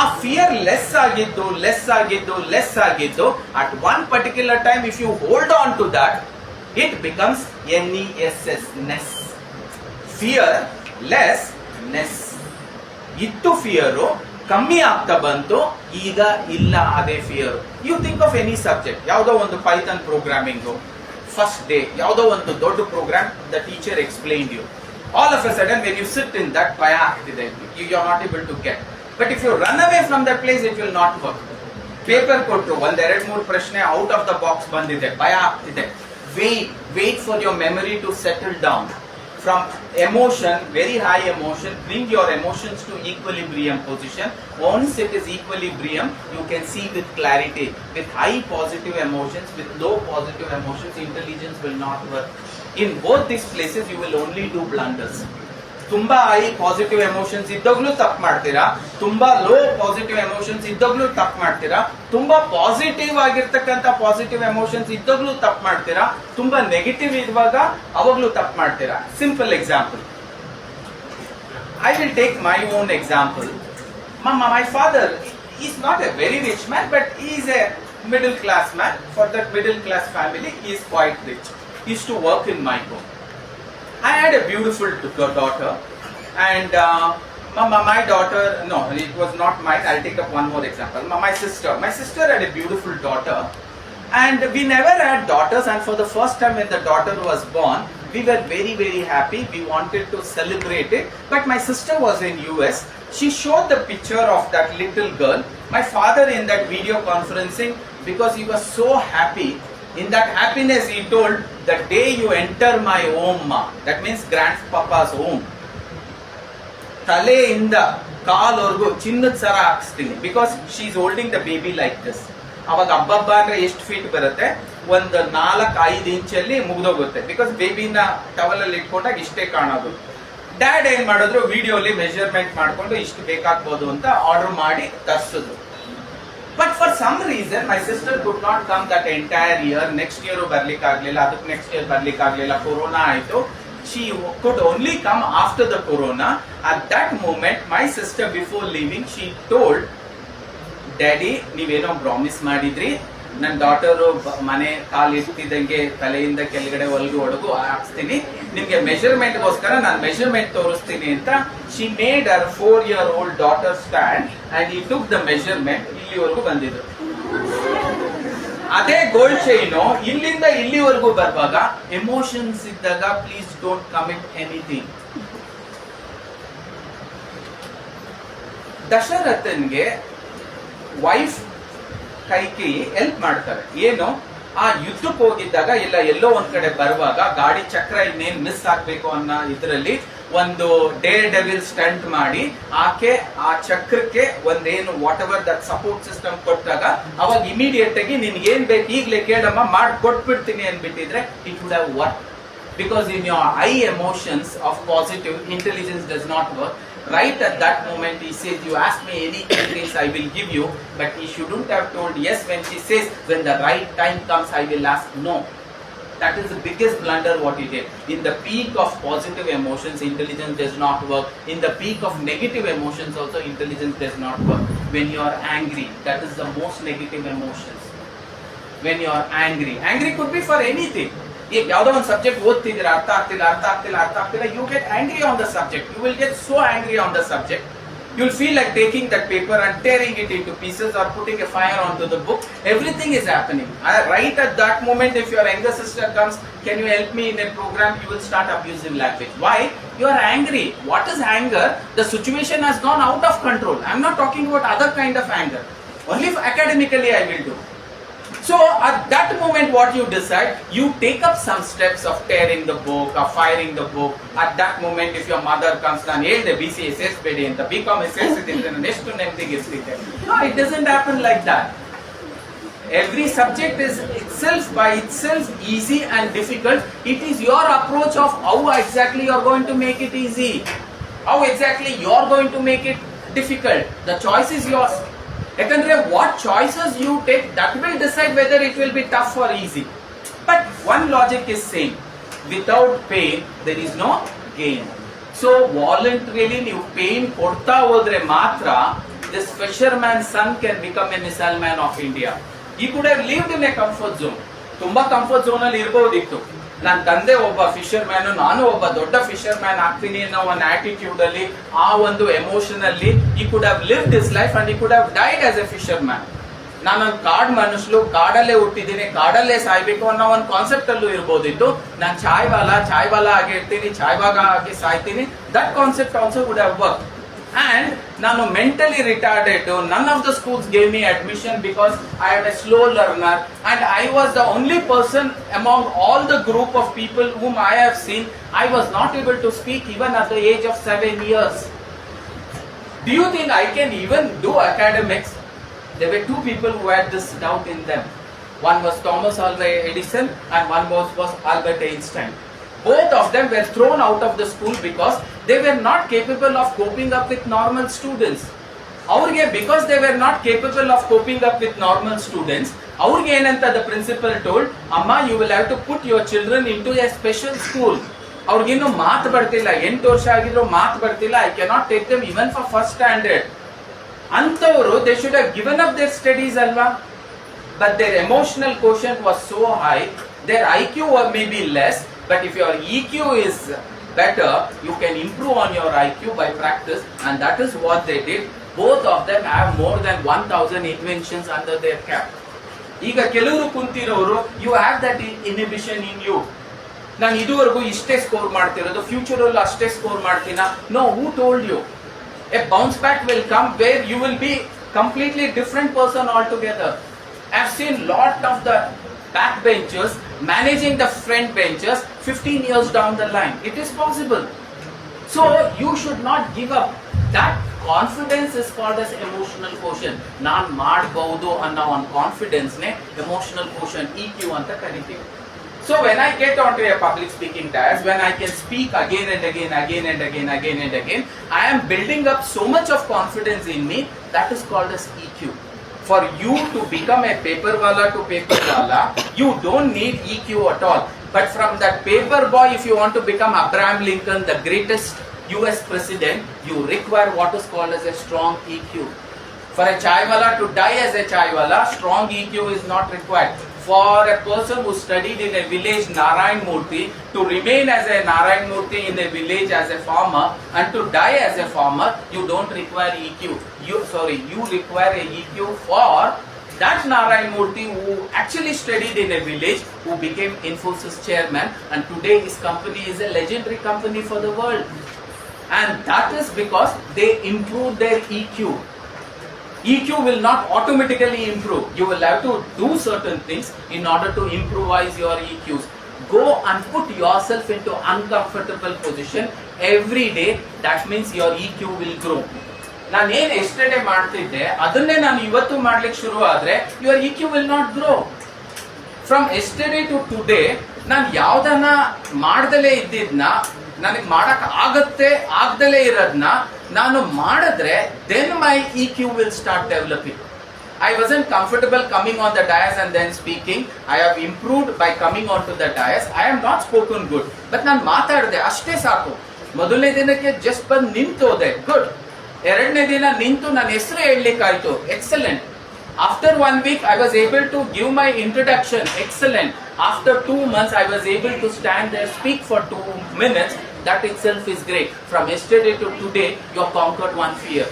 ಆ ಫಿಯರ್ ಲೆಸ್ ಆಗಿದ್ದು ಲೆಸ್ ಆಗಿದ್ದು ಲೆಸ್ ಆಗಿದ್ದು at one particular time if you hold on to that, it becomes NESS ness. Fear less ness. ಇತ್ತು ಫಿಯರು, ಕಮ್ಮಿ ಆಗ್ತಾ ಬಂತು, ಈಗ ಇಲ್ಲ ಅದೇ fear. You think of any subject, ಯಾವುದೋ ಒಂದು ಪೈಥಾನ್ ಪ್ರೋಗ್ರಾಮಿಂಗು ಫಸ್ಟ್ ಡೇ, ಯಾವುದೋ ಒಂದು ದೊಡ್ಡ program the teacher explained you. All of a sudden when you sit in that, ಭಯ ಆಗ್ತಿದೆ, you are not able to get. But if you run away from that place, it will not work. Paper ಕೊಟ್ಟು ಒಂದೆರಡು ಮೂರು ಪ್ರಶ್ನೆ out of the box ಬಂದಿದೆ, ಭಯ ಆಗ್ತಿದೆ. Wait for your memory to settle down. From emotion, very high emotion, bring your emotions to equilibrium position. Once it is equilibrium, you can see with clarity. With high positive emotions, with low positive emotions, intelligence will not work. In both these places, you will only do blunders. ತುಂಬಾ high positive emotions ಇದ್ದಾಗ್ಲೂ ತಪ್ಪು ಮಾಡ್ತೀರಾ, ತುಂಬಾ low positive emotions ಇದ್ದಾಗ್ಲೂ ತಪ್ಪು ಮಾಡ್ತೀರಾ, ತುಂಬಾ positive ಆಗಿರ್ತಕ್ಕಂಥ positive emotions ಇದ್ದಾಗ್ಲೂ ತಪ್ಪು ಮಾಡ್ತೀರಾ, ತುಂಬಾ ನೆಗೆಟಿವ್ ಇರುವಾಗ ಅವಾಗ್ಲೂ ತಪ್ಪು ಮಾಡ್ತೀರಾ. Simple example, I will take my own example. My father is not A very rich man, but is A middle class man. For that middle class family, he is quite rich. He used to work in my home. I had a beautiful daughter, and my daughter, no, it was not mine. I'll take up one more example. My sister had a beautiful daughter, and we never had daughters, and for the first time when the daughter was born, we were very, very happy. We wanted to celebrate it, but my sister was in US. She showed the picture of that little girl. My father in that video conferencing, because he was so happy, in that happiness he told, the day you enter my home, that means grandpapa's home, ತಲೆಯಿಂದ ಕಾಲ್ವರೆಗೂ ಚಿನ್ನದ ಸರ ಹಾಕ್ಸ್ತೀನಿ, because she is holding the baby like this. ಅವಾಗ ಹಬ್ಬ ಅಂದ್ರೆ ಎಷ್ಟು feet ಬರುತ್ತೆ, ಒಂದು 4-5 ಇಂಚಲ್ಲಿ ಮುಗ್ದೋಗುತ್ತೆ, ಬಿಕಾಸ್ ಬೇಬಿನ ಟವಲ್ ಅಲ್ಲಿ ಇಟ್ಕೊಂಡಾಗ ಇಷ್ಟೇ ಕಾಣೋದು. ಡ್ಯಾಡ್ ಏನ್ ಮಾಡಿದ್ರು, ವಿಡಿಯೋಲಿ ಮೆಜರ್ಮೆಂಟ್ ಮಾಡ್ಕೊಂಡು ಇಷ್ಟು ಬೇಕಾಗ್ಬೋದು ಅಂತ ಆರ್ಡರ್ ಮಾಡಿ ತರಿಸಿದ್ರು. But for some reason my sister could not come that entire year. Next year barlikagಲಿಲ್ಲ, ಅದಕ್ಕೆ next year barlikagಲಿಲ್ಲ, corona ಆಯ್ತು. She could only come after the corona. At that moment my sister, before leaving, she told daddy, ನೀವೇನೋ promise ಮಾಡಿದ್ರಿ, ನನ್ನ daughter ಮನೆ ಕಾಲು ಇರ್ತಿದ್ದಂಗೆ ತಲೆಯಿಂದ ಕೆಳಗಡೆ ಒಳಗು ಹಾಕ್ಸ್ತೀನಿ, ನಿಮ್ಗೆ ಮೆಷರ್ಮೆಂಟ್ಗೋಸ್ಕರ ನಾನು ಮೆಷರ್ಮೆಂಟ್ ತೋರಿಸ್ತೀನಿ ಅಂತ. She made her 4-year-old daughter stand and he took the measurement. ಇಲ್ಲಿವರೆಗೂ ಬಂದಿದ್ರು. ಅದೇ ಗೋಲ್ಡ್ ಚೈನು ಇಲ್ಲಿಂದ ಇಲ್ಲಿವರೆಗೂ ಬರುವಾಗ ಎಮೋಷನ್ಸ್ ಇದ್ದಾಗ ಪ್ಲೀಸ್ ಡೋಂಟ್ ಕಮಿಟ್ ಎನಿಥಿಂಗ್. ದಶರಥನ್ಗೆ ವೈಫ್ ಕೈಕೇಯಿ ಹೆಲ್ಪ್ ಮಾಡ್ತಾರೆ. ಏನು, ಆ ಯುದ್ಧಕ್ಕೆ ಹೋಗಿದ್ದಾಗ ಇಲ್ಲ ಎಲ್ಲೋ ಒಂದ್ ಕಡೆ ಬರುವಾಗ ಗಾಡಿ ಚಕ್ರ ಇನ್ನೇನ್ ಮಿಸ್ ಆಗ್ಬೇಕು ಅನ್ನೋ ಇದ್ರಲ್ಲಿ ಒಂದು ಡೇರ್ ಡೆವಿಲ್ ಸ್ಟಂಟ್ ಮಾಡಿ ಆಕೆ ಆ ಚಕ್ರಕ್ಕೆ ಒಂದೇನು what ever that support system ಕೊಟ್ಟಾಗ ಅವಾಗ ಇಮಿಡಿಯೇಟ್ ಆಗಿ ನಿನ್ಗೆ ಏನ್ ಬೇಕು ಈಗ್ಲೇ ಕೇಳಮ್ಮ ಮಾಡಿ ಕೊಟ್ಬಿಡ್ತೀನಿ ಅನ್ಬಿಟ್ಟಿದ್ರೆ it would have work. Because in your high emotions of positive, intelligence does not work. Right at that moment he says, you ask me anything I will give you, but he shouldn't have told yes when she says, when the right time comes I will ask no. That is the biggest blunder what he did. In the peak of positive emotions, intelligence does not work. In the peak of negative emotions also, intelligence does not work. When you are angry, that is the most negative emotions. When you are angry could be for anything. ಈಗ ಯಾವ್ದೋ ಒಂದು subject ಓದ್ತಿದ್ದೀರಾ, ಅರ್ಥ ಆಗ್ತಿಲ್ಲ, you get angry on the subject. You will get so angry on the subject. You'll feel like taking that paper and tearing it into pieces or putting a fire onto the book. Everything is happening. Right at that moment, if your younger sister comes, can you help me in a program? You will start abusive language. Why? You are angry. What is anger? The situation has gone out of control. I'm not talking about other kind of anger. Only if academically I will do. So at that moment what you decide, you take up some steps of tearing the book or firing the book. At that moment if your mother comes and ಹೇಳ್ದೆ BCA ಸೇರಿಸಬೇಡಿ ಅಂತ, BCom ಸೇರಿಸಿದ್ರೆ ಎಷ್ಟು ನೆಮ್ಮದಿಗೆ ಇರ್ತಿದ್ದೆ. No, it doesn't happen like that. Every subject is itself by itself easy and difficult. It is your approach of how exactly you are going to make it easy, how exactly you are going to make it difficult. The choice is yours. Yakandre what choices you take, that will decide whether it will be tough or easy. But one logic is same, without pain there is no gain. So voluntarily you pain kodta hodre matra this fisherman's son can become a missile man of India. He could have lived in a comfort zone. ತುಂಬಾ comfort zone ಅಲ್ಲಿ ಇರಬಹುದಿತ್ತು. ನನ್ನ ತಂದೆ ಒಬ್ಬ Fisher man, ನಾನು ಒಬ್ಬ ದೊಡ್ಡ Fisher man ಆಗ್ತೀನಿ ಅನ್ನೋ ಒಂದು ಆಟಿಟ್ಯೂಡ್ ಅಲ್ಲಿ, ಆ ಒಂದು ಎಮೋಷನ್ ಅಲ್ಲಿ he could have lived his life and he could have died as a fisherman. ನಾನೊಂದು ಕಾಡ್ ಮನುಷ್ಯಲು, ಕಾಡಲ್ಲೇ ಹುಟ್ಟಿದ್ದೀನಿ, ಕಾಡಲ್ಲೇ ಸಾಯ್ಬೇಕು ಅನ್ನೋ ಒಂದು ಕಾನ್ಸೆಪ್ಟ್ ಅಲ್ಲೂ ಇರ್ಬೋದಿತ್ತು. ನಾನು ಚಾಯ್ವಾಲ ಆಗಿ ಇರ್ತೀನಿ, ಚಾಯ್ವಾಗ ಆಗಿ ಸಾಯ್ತೀನಿ. That concept also would have work. And ನಾನು mentally retarded. None of the schools gave me admission because I am a slow learner and I was the only person among all the group of people whom I have seen. I was not able to speak even at the age of 7 years. Do you think I can even do academics? There were two people who had this doubt in them. One was Thomas Alva Edison and one was Albert Einstein. Both of them were thrown out of the school because they were not capable of coping up with normal students. Avrige because they were not capable of coping up with normal students, avrige enanta the principal told, amma you will have to put your children into a special school. Avrige innu maat bartilla, 8 varsha agidru maat bartilla, I cannot take them even for first standard. Antavaru they should have given up their studies alva, but their emotional quotient was so high, their IQ may be less. But if your EQ is better, you can improve on your IQ by practice, and that is what they did. Both of them have more than 1000 inventions under their cap. Iga keluru kuntiroru, you have that inhibition in you. Nan iduvargu ishte score ಮಾಡ್ತಿರೋದು, future ಅಲ್ಲಿ ಅಷ್ಟೇ score ಮಾಡ್ತೀನಾ? No, who told you? A bounce back will come where you will be completely different person altogether. I have seen lot of the backbenchers managing the front benchers 15 years down the line. It is possible. So you should not give up. That confidence is called as emotional quotient. Naan ಮಾಡಬಹುದು ಅನ್ನೋ ಒಂದು confidence ನೇ emotional quotient, EQ ಅಂತ ಕರಿತೀವಿ. So when I get onto a public speaking task, when I can speak again and again, I am building up so much of confidence in me. That is called as EQ. For you to become a paper wala to paper wala, you don't need EQ at all. But from that paper boy, if you want to become Abraham Lincoln, the greatest US president, you require what is called as a strong EQ. For a chai wala to die as a chai wala, strong EQ is not required. For a person who studied in a village Narayan Murthy to remain as a Narayan Murthy in a village as a farmer and to die as a farmer, you don't require EQ. You require a EQ for that Narayan Murthy who actually studied in a village, who became Infosys chairman, and today his company is a legendary company for the world. And that is because they improved their EQ. EQ will not automatically improve. You will have to do certain things in order to improvise your EQs. Go and put yourself into uncomfortable position every day. That means your EQ will grow. ನಾನು ಏನು yesterday ಮಾಡ್ತಿದ್ದೆ ಅದನ್ನೇ ನಾನು ಇವತ್ತು ಮಾಡ್ಲಿಕ್ಕೆ ಶುರು ಆದ್ರೆ your E Q will not grow. From yesterday to today ನಾನು ಯಾವ್ದನ್ನ ಮಾಡ್ದಲೇ ಇದ್ದಿದ್ನ ನನಗೆ ಮಾಡಕ್ ಆಗ್ದಲೇ ಇರೋದ್ನ ನಾನು ಮಾಡಿದ್ರೆ then my E Q will start developing. I wasn't comfortable coming on the dais and then speaking. I have improved by coming onto the dais. I am not spoken good, but ನಾನು ಮಾತಾಡಿದೆ ಅಷ್ಟೇ ಸಾಕು. ಮೊದಲನೇ ದಿನಕ್ಕೆ just ಬಂದು ನಿಂತೋದೆ, good. ಎರಡನೇ ದಿನ ನಿಂತು ನನ್ನ ಹೆಸರು ಹೇಳಲಿಕ್ಕಾಯ್ತು, excellent. After 1 week, I was able to give my introduction, excellent. After 2 months, I was able to stand there, speak for 2 minutes. That itself is great. From yesterday to today, you have conquered one fear.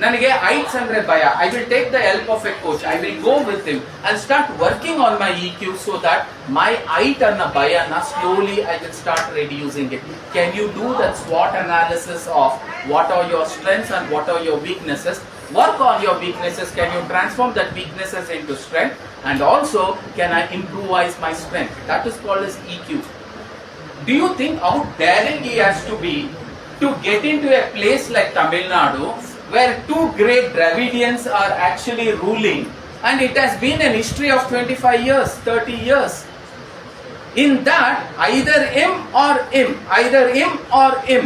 ನನಗೆ heights ಅಂದ್ರೆ ಭಯ. I will take the help of a coach. I will go with him and start working on my EQ so that my height ಅನ್ನೋ ಭಯನ slowly I will start reducing it. Can you do that SWOT analysis of what are your strengths and what are your weaknesses? Work on your weaknesses. Can you transform that weaknesses into strength? And also, can I improvise my strength? That is called as EQ. Do you think how daring he has to be to get into a place like Tamil Nadu, where 2 great Dravidians are actually ruling, and it has been an history of 25 years, 30 years. In that, either him or him.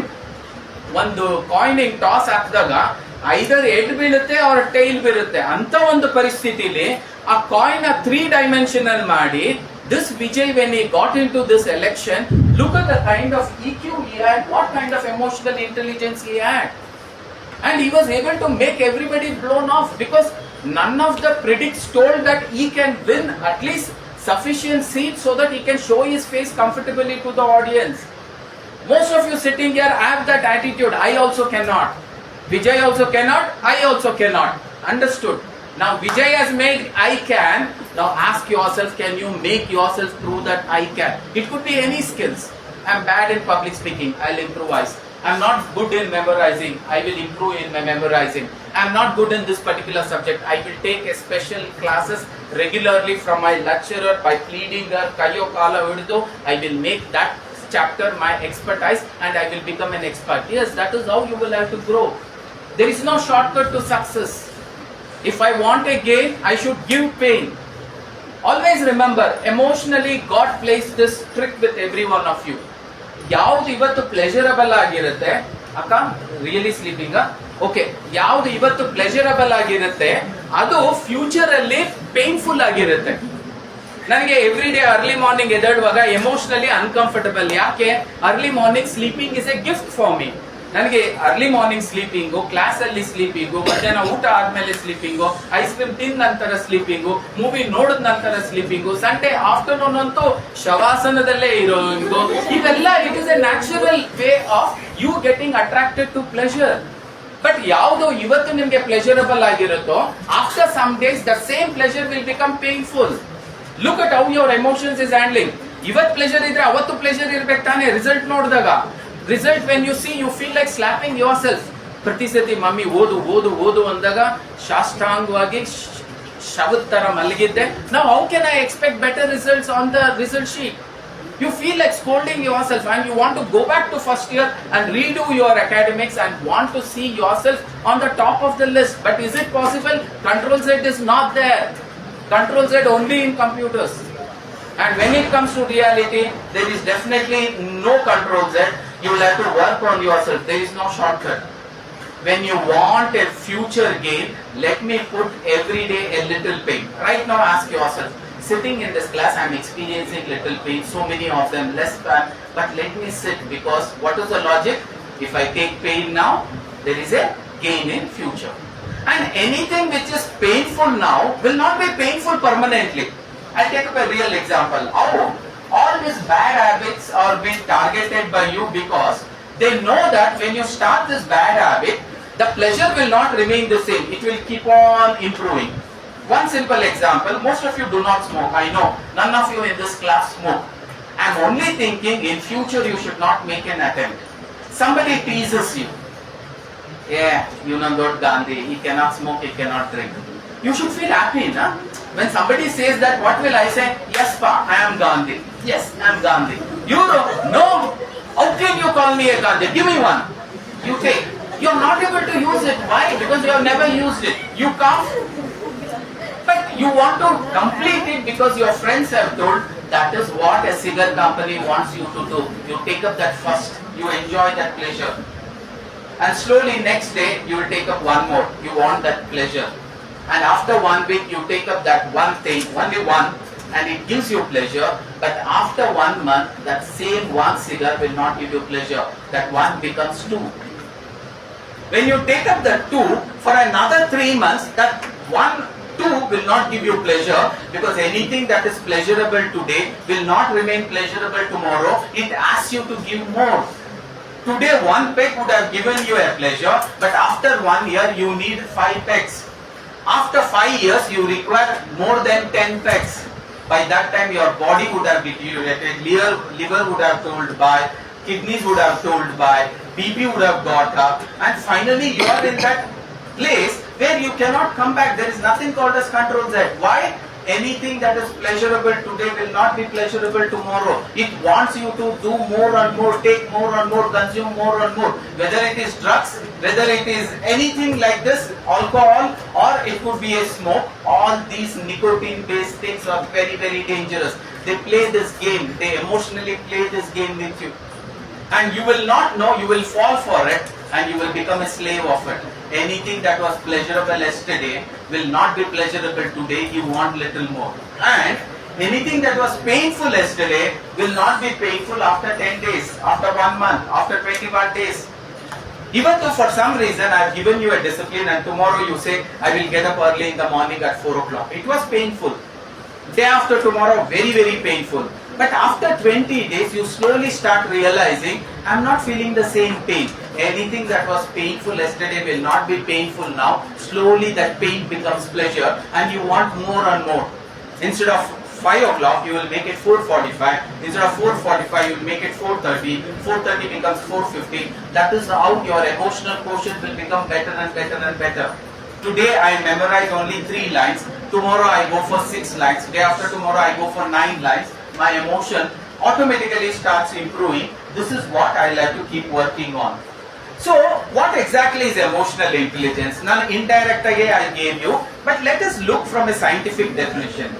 ಒಂದು ಕಾಯಿನಿಂಗ್ toss ಹಾಕಿದಾಗ ಐದರ್ head ಬೀಳುತ್ತೆ R tail ಬೀಳುತ್ತೆ ಅಂತ ಒಂದು ಪರಿಸ್ಥಿತಿಲಿ ಆ coin 3 dimensional ಮಾಡಿ this Vijay, when he got into this election, look at the kind of EQ he had, what kind of emotional intelligence he had. And he was able to make everybody blown off because none of the predicts told that he can win at least sufficient seats so that he can show his face comfortably to the audience. Most of you sitting here have that attitude. I also cannot. Vijay also cannot. I also cannot. Understood? Now Vijay has made I can. Now ask yourself, can you make yourself prove that I can? It could be any skills. I'm bad in public speaking. I'll improvise. I'm not good in memorizing. I will improve in my memorizing. I'm not good in this particular subject. I will take a special classes regularly from my lecturer by pleading her kayo kala udidu. I will make that chapter my expertise and I will become an expert. Yes, that is how you will have to grow. There is no shortcut to success. If I want a gain, I should give pain. Always remember, emotionally God plays this trick with every one of you. ಯಾವ್ದು ಇವತ್ತು ಪ್ಲೆಜರಬಲ್ ಆಗಿರುತ್ತೆ ಅಕ್ಕ, really sleeping, okay, ಯಾವ್ದು ಇವತ್ತು ಪ್ಲೆಜರಬಲ್ ಆಗಿರುತ್ತೆ ಅದು future ಅಲ್ಲಿ painful ಆಗಿರುತ್ತೆ. ನನಗೆ ಎವ್ರಿ ಡೇ ಅರ್ಲಿ ಮಾರ್ನಿಂಗ್ ಎದ್ದೇಳುವಾಗ ಎಮೋಷನಲಿ ಅನ್ಕಂಫರ್ಟಬಲ್. ಯಾಕೆ? Early morning sleeping is a gift for me. ನನಗೆ ಅರ್ಲಿ ಮಾರ್ನಿಂಗ್ ಸ್ಲೀಪಿಂಗು, ಕ್ಲಾಸ್ ಅಲ್ಲಿ ಸ್ಲೀಪಿಂಗು, ಮಧ್ಯಾಹ್ನ ಊಟ ಆದ್ಮೇಲೆ ಸ್ಲೀಪಿಂಗು, ಐಸ್ ಕ್ರೀಮ್ ತಿಂದ ನಂತರ ಸ್ಲೀಪಿಂಗು, ಮೂವಿ ನೋಡಿದ ನಂತರ ಸ್ಲೀಪಿಂಗು, ಸಂಡೇ ಆಫ್ಟರ್ನೂನ್ ಅಂತೂ ಶವಾಸನದಲ್ಲೇ ಇರೋದು, ಇವೆಲ್ಲ it is a natural way of you getting attracted to pleasure. But ಯಾವುದು ಇವತ್ತು ನಿಮ್ಗೆ ಪ್ಲೆಜರಬಲ್ ಆಗಿರುತ್ತೋ, after some days the same pleasure will become painful. Look at how your emotions is handling. ಇವತ್ತು pleasure ಇದ್ರೆ ಅವತ್ತು ಪ್ಲೆಜರ್ ಇರ್ಬೇಕು ತಾನೇ. Result ನೋಡಿದಾಗ, result when you see you feel like slapping yourself. ಪ್ರತಿ ಸತಿ ಮಮ್ಮಿ ಓದು ಓದು ಓದು ಅಂದಾಗ ಶಾಸ್ತ್ರಾಂಗವಾಗಿ ಶವದ ತರ ಮಲಗಿದ್ದೆ. ನಾವು how can I expect better results on the result sheet? You feel like scolding yourself and you want to go back to first year and redo your academics and want to see yourself on the top of the list. But is it possible? Control Z is not there. Control Z only in computers. And when it comes to reality, there is definitely no control Z. You will have to work on yourself. There is no shortcut. when you want a future gain, let me put every day a little pain. Right now ask yourself, sitting in this class I am experiencing little pain, so many of them, less fun, but let me sit, because what is the logic? If I take pain now, there is a gain in future. And anything which is painful now will not be painful permanently. I'll take up a real example. All these bad habits are being targeted by you because they know that when you start this bad habit, the pleasure will not remain the same. It will keep on improving. One simple example, most of you do not smoke. I know, none of you in this class smoke. I'm only thinking in future you should not make an attempt. Somebody teases you. Yeah, you know Lord Gandhi, he cannot smoke, he cannot drink. You should feel happy, na? When somebody says that, what will I say? Yes, pa, I am Gandhi. Yes, I am Gandhi. You know, no. How can you call me a Gandhi? Give me one. You take. You are not able to use it. Why? Because you have never used it. You come, but you want to complete it because your friends have told. That is what a cigar company wants you to do. You take up that first. You enjoy that pleasure. And slowly next day, you will take up one more. You want that pleasure. And after 1 week, you take up that one thing, only one, and it gives you pleasure. But after 1 month, that same one cigar will not give you pleasure. That one becomes two. When you take up the two, for another 3 months, that two will not give you pleasure, because anything that is pleasurable today will not remain pleasurable tomorrow. It asks you to give more. Today 1 peg would have given you a pleasure, but after 1 year you need 5 pegs. After 5 years you require more than 10 pegs. By that time your body would have deteriorated, liver would have told bye, kidneys would have told bye, BP would have got up, and finally you are in that place where you cannot come back. There is nothing called as control Z. Why? Anything that is pleasurable today will not be pleasurable tomorrow. It wants you to do more and more, take more and more, consume more and more. Whether it is drugs, whether it is anything like this, alcohol, or it could be a smoke, all these nicotine-based things are very, very dangerous. They play this game, they emotionally play this game with you. And you will not know, you will fall for it, and you will become a slave of it. Anything that was pleasurable yesterday will not be pleasurable today. You want little more. And anything that was painful yesterday will not be painful after 10 days, after 1 month, after 21 days. Even though for some reason I have given you a discipline and tomorrow you say, I will get up early in the morning at 4 o'clock. It was painful. Day after tomorrow, very, very painful. But after 20 days, you slowly start realizing, I am not feeling the same pain. Anything that was painful yesterday will not be painful now. Slowly that pain becomes pleasure and you want more and more. Instead of 5 o'clock, you will make it 4:45. Instead of 4:45, you will make it 4:30. 4:30 becomes 4:50. That is how your emotional quotient will become better and better and better. Today I memorize only 3 lines. Tomorrow I go for 6 lines. Day after tomorrow I go for 9 lines. My emotion automatically starts improving. This is what I like to keep working on. So, what exactly is emotional intelligence? Now, indirect again I gave you, but let us look from a scientific definition.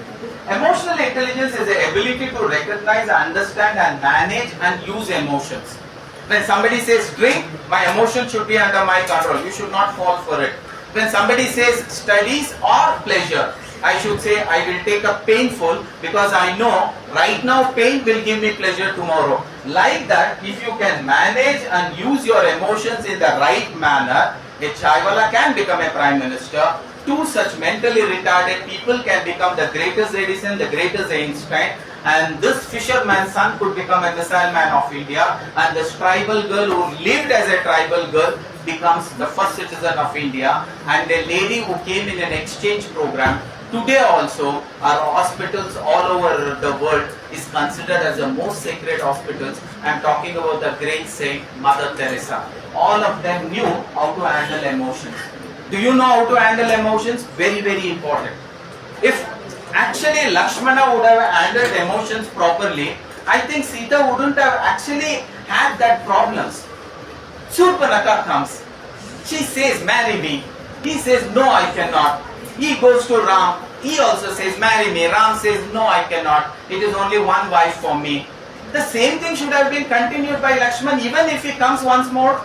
Emotional intelligence is the ability to recognize, understand and manage and use emotions. When somebody says drink, my emotion should be under my control. You should not fall for it. When somebody says studies or pleasure, I should say I will take up painful because I know right now pain will give me pleasure tomorrow. Like that, if you can manage and use your emotions in the right manner, a Chaiwala can become a Prime Minister. 2 such mentally retarded people can become the greatest Edison, the greatest Einstein, and this fisherman's son could become a missile man of India, and this tribal girl who lived as a tribal girl becomes the first citizen of India, and a lady who came in an exchange program. Today also, our hospitals all over the world is considered as the most sacred hospitals. I am talking about the great saint Mother Teresa. All of them knew how to handle emotions. Do you know how to handle emotions? Very, very important. If actually Lakshmana would have handled emotions properly, I think Sita wouldn't have actually had that problems. Surpanaka comes. She says, marry me. He says, no, I cannot. He goes to Ram. He also says, marry me. Ram says, no, I cannot. It is only one wife for me. The same thing should have been continued by Lakshman, even if he comes once more.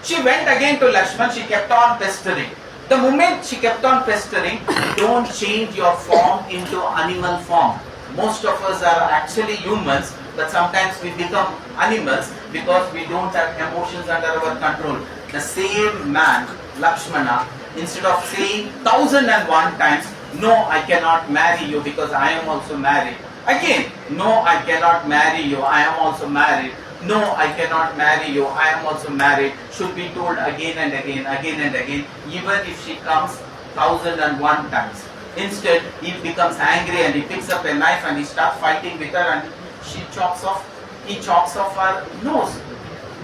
She went again to Lakshman, she kept on pestering. The moment she kept on pestering, don't change your form into animal form. Most of us are actually humans, but sometimes we become animals because we don't have emotions under our control. The same man, Lakshmana, instead of saying 1001 times, no, I cannot marry you because I am also married. Again, no, I cannot marry you, I am also married. No, I cannot marry you, I am also married, should be told again and again, even if she comes 1001 times. Instead, he becomes angry and he picks up a knife and he starts fighting with her and he chops off her nose.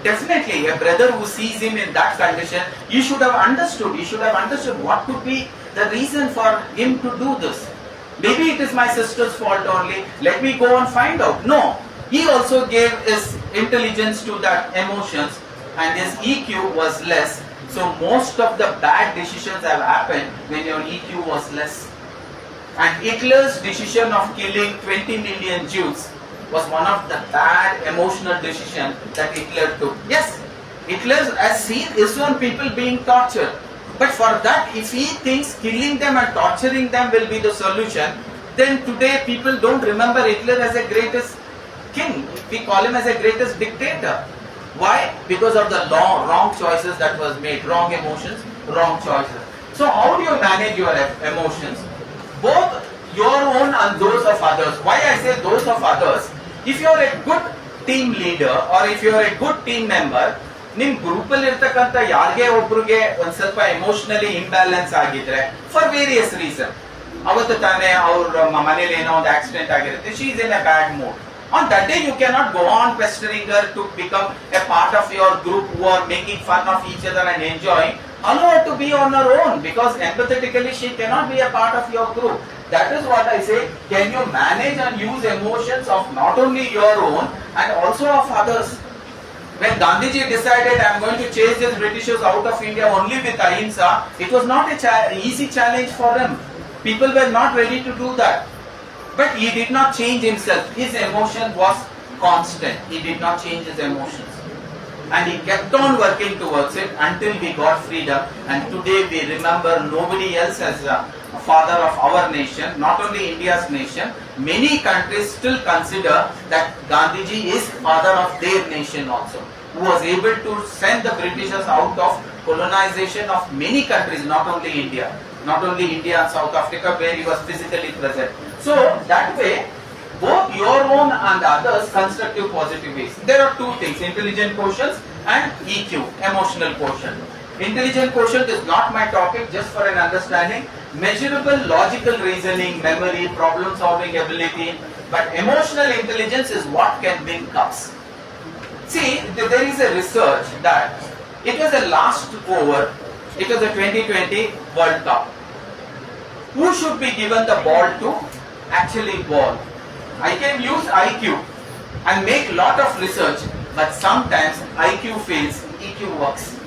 Definitely, a brother who sees him in that condition, he should have understood what could be the reason for him to do this. Maybe it is my sister's fault only, let me go and find out. No, he also gave his intelligence to that emotions and his EQ was less. So most of the bad decisions have happened when your EQ was less. And Hitler's decision of killing 20 million Jews was one of the bad emotional decisions that Hitler took. Yes, Hitler has seen his own people being tortured. But for that, if he thinks killing them and torturing them will be the solution, then today people don't remember Hitler as the greatest king. We call him as the greatest dictator. Why? Because of the wrong choices that was made, wrong emotions, wrong choices. So how do you manage your emotions? Both your own and those of others. Why I say those of others? If you are a good team leader or if you are a good team member, ನಿಮ್ಮ group ಅಲ್ಲಿ ಇರ್ತಕ್ಕಂಥ ಯಾರಿಗೆ ಒಬ್ರಿಗೆ ಒಂದ್ ಸ್ವಲ್ಪ emotionally imbalance ಆಗಿದ್ರೆ for various reason, ಅವತ್ತು ತಾನೇ ಅವ್ರ ಮನೇಲಿ ಏನೋ ಒಂದು ಆಕ್ಸಿಡೆಂಟ್ ಆಗಿರುತ್ತೆ, she is in a bad mood. On that day, you cannot go on pestering her to become a part of your group who are making fun of each other and enjoying. Allow her to be on her own because empathetically she cannot be a part of your group. That is what I say. Can you manage and use emotions of not only your own and also of others? When Gandhiji decided I am going to chase these Britishers out of India only with ahimsa, it was not an easy challenge for him. People were not ready to do that. But he did not change himself. His emotion was constant. He did not change his emotions. And he kept on working towards it until we got freedom. And today we remember nobody else as a father of our nation, not only India's nation. Many countries still consider that Gandhiji is father of their nation also, who was able to send the Britishers out of colonization of many countries, not only India and South Africa where he was physically present. So that way, both your own and others constructive positive ways. There are two things, intelligent quotient and EQ, emotional quotient. Intelligent quotient is not my topic, just for an understanding. Measurable logical reasoning, memory, problem solving ability, but emotional intelligence is what can win cups. See, there is a research that it was the last over, it was the 2020 World Cup. Who should be given the ball to actually ball? I can use IQ and make lot of research, but sometimes IQ fails, EQ works.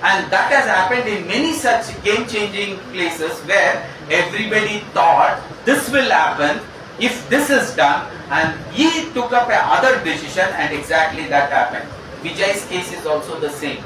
And that has happened in many such game-changing places where everybody thought this will happen if this is done, and he took up a other decision and exactly that happened. Vijay's case is also the same.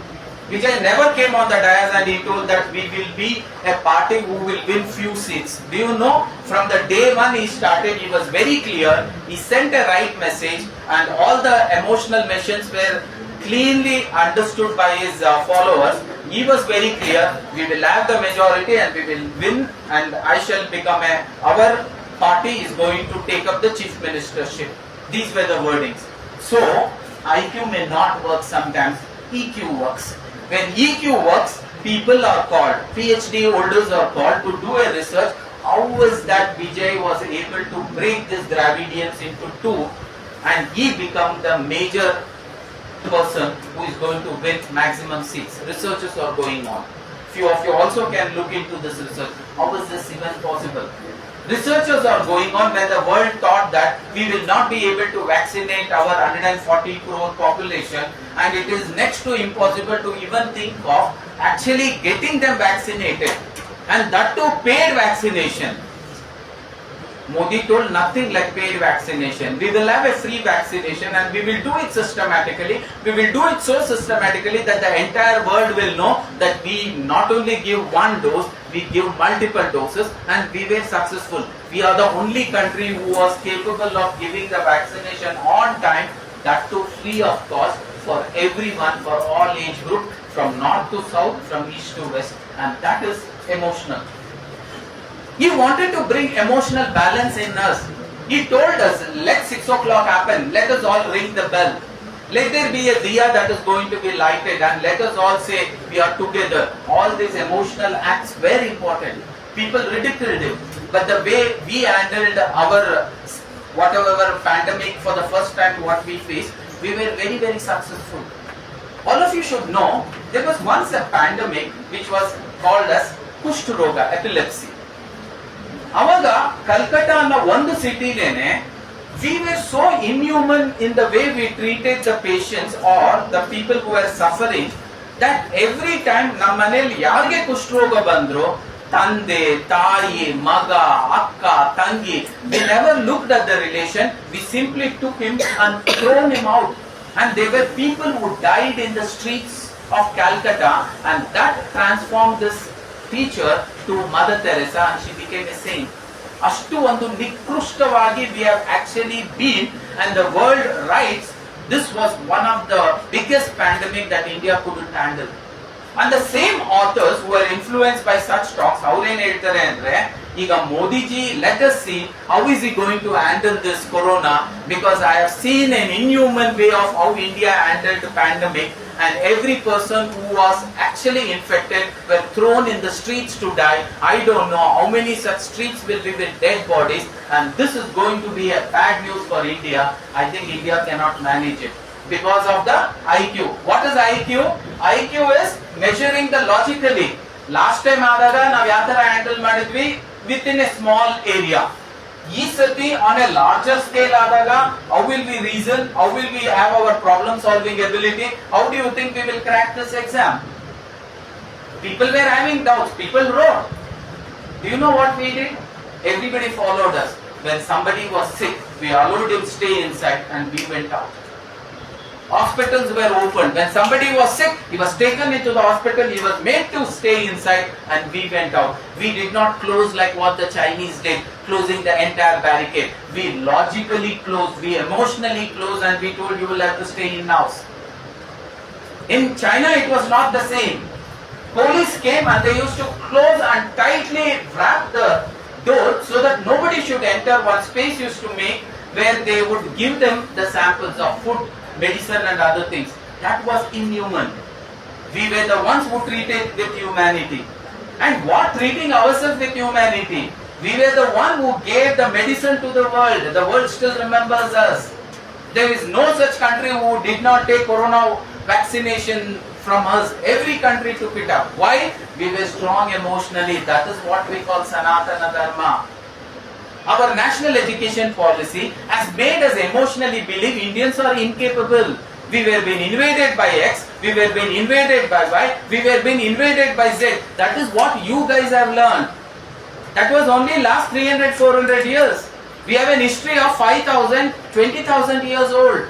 Vijay never came on the dais and he told that we will be a party who will win few seats. Do you know, from the day one he started, he was very clear, he sent a right message and all the emotional messages were cleanly understood by his followers. He was very clear, we will have the majority and we will win and I shall become our party is going to take up the chief ministership. These were the wordings. So, IQ may not work sometimes, EQ works. When EQ works, people are called, PhD holders are called to do a research. How is that Vijay was able to break this Dravidians into two and he become the major person who is going to win maximum seats? Researches are going on. Few of you also can look into this research. How is this even possible? Researchers are going on when the world thought that we will not be able to vaccinate our 140 crore population and it is next to impossible to even think of actually getting them vaccinated, and that too paid vaccination. Modi told nothing like paid vaccination. We will have a free vaccination and we will do it systematically. We will do it so systematically that the entire world will know that we not only give one dose, we give multiple doses, and we were successful. We are the only country who was capable of giving the vaccination on time, that too free of cost for everyone, for all age group, from north to south, from east to west, and that is emotional. He wanted to bring emotional balance in us. He told us, let 6 o'clock happen, let us all ring the bell. Let there be a diya that is going to be lighted, and let us all say we are together. All these emotional acts were important. People ridiculed it, but the way we handled our whatever pandemic for the first time what we faced, we were very, very successful. All of you should know, there was once a pandemic which was called as Kushthroga, epilepsy. ಅವಾಗ ಕಲ್ಕಟ್ಟ ಅನ್ನೋ ಒಂದು ಸಿಟಿಲೇನೆ we were so inhuman in the way we treated the patients or the people who were suffering that every time ನಮ್ಮ ಮನೆಯಲ್ಲಿ ಯಾರಿಗೆ ಕುಷ್ಠರೋಗ ಬಂದ್ರು, ತಂದೆ, ತಾಯಿ, ಮಗ, ಅಕ್ಕ, ತಂಗಿ, we never looked at the relation. We simply took him and thrown him out. And there were people who died in the streets of Calcutta, and that transformed this teacher to Mother Teresa, and she became a saint. Ashtu ಒಂದು ನಿಕೃಷ್ಟವಾಗಿ we have actually been, and the world writes this was one of the biggest pandemic that India couldn't handle. And the same authors who were influenced by such talks, ಅವ್ರೇನ್ ಹೇಳ್ತಾರೆ ಅಂದ್ರೆ, ಈಗ Modiji, let us see how is he going to handle this corona, because I have seen an inhuman way of how India handled the pandemic, and every person who was actually infected were thrown in the streets to die. I don't know how many such streets will be with dead bodies, and this is going to be a bad news for India. I think India cannot manage it because of the IQ. What is IQ? IQ is measuring the logically. Last time ಆದಾಗ ನಾವು ಯಾವ ತರ handle ಮಾಡಿದ್ವಿ, within a small area. ಈ ಸತಿ on a larger scale ಆದಾಗ how will we reason, how will we have our problem solving ability, how do you think we will crack this exam? People were having doubts, people wrote. Do you know what we did? Everybody followed us. When somebody was sick, we allowed him stay inside and we went out. Hospitals were opened. When somebody was sick, he was taken into the hospital, he was made to stay inside, and we went out. We did not close like what the Chinese did, closing the entire barricade. We logically closed, we emotionally closed, and we told you will have to stay in house. In China, it was not the same. Police came and they used to close and tightly wrap the door so that nobody should enter. One space used to make where they would give them the samples of food, medicine and other things. That was inhuman. We were the ones who treated with humanity. And what treating ourselves with humanity? We were the one who gave the medicine to the world. The world still remembers us. There is no such country who did not take corona vaccination from us. Every country took it up. Why? We were strong emotionally. That is what we call Sanatana Dharma. Our national education policy has made us emotionally believe Indians are incapable. We were being invaded by X, we were being invaded by Y, we were being invaded by Z. That is what you guys have learned. That was only last 300-400 years. We have an history of 5,000, 20,000 years old.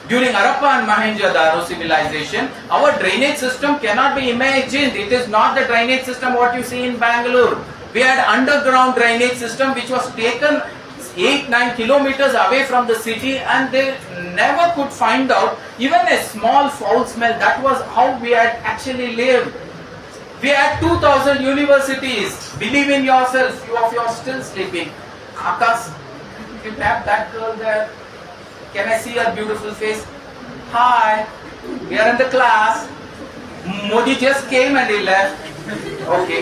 During Harappa and Mohenjo-daro civilization, our drainage system cannot be imagined. It is not the drainage system what you see in Bangalore. We had underground drainage system which was taken 8-9 kilometers away from the city, and they never could find out even a small foul smell. That was how we had actually lived. We had 2,000 universities. Believe in yourself. Few of you are still sleeping. Akash, you have that girl there. Can I see your beautiful face? Hi, we are in the class. Modi just came and he left. Okay.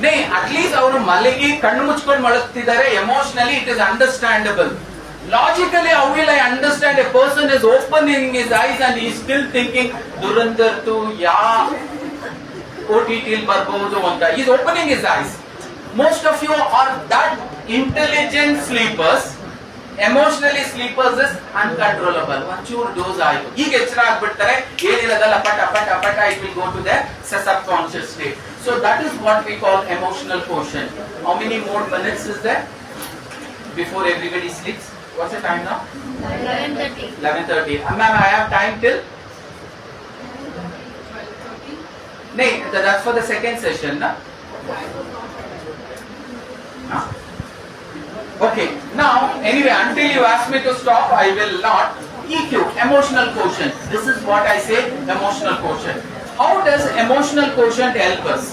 Nee, at least ಅವರು ಮಲಗಿ ಕಣ್ಣು ಮುಚ್ಕೊಂಡು ಮಲಗ್ತಿದ್ದಾರೆ. Emotionally it is understandable. Logically, how will I understand a person is opening his eyes and he is still thinking Durandar to ya OTT ಬರ್ಬಹುದು ಅಂತ. He is opening his eyes. Most of you are that intelligent sleepers. Emotionally sleepers is uncontrollable. ಒಂಚೂರು dose ಆಯ್ತು, ಈಗ ಎಚ್ಚರ ಆಗ್ಬಿಡ್ತಾರೆ, ಏನಿರೋದಲ್ಲ ಪಟ ಪಟ ಪಟ, it will go to their subconscious state. So So that is what we call emotional quotient. How many more minutes is there before everybody sleeps? What's the time now? 11:30. 11:30. Ma'am, I have time till? No, that's for the second session, na? Huh? Okay. Now, anyway, until you ask me to stop, I will not. EQ, emotional quotient. This is what I say, emotional quotient. How does emotional quotient help us?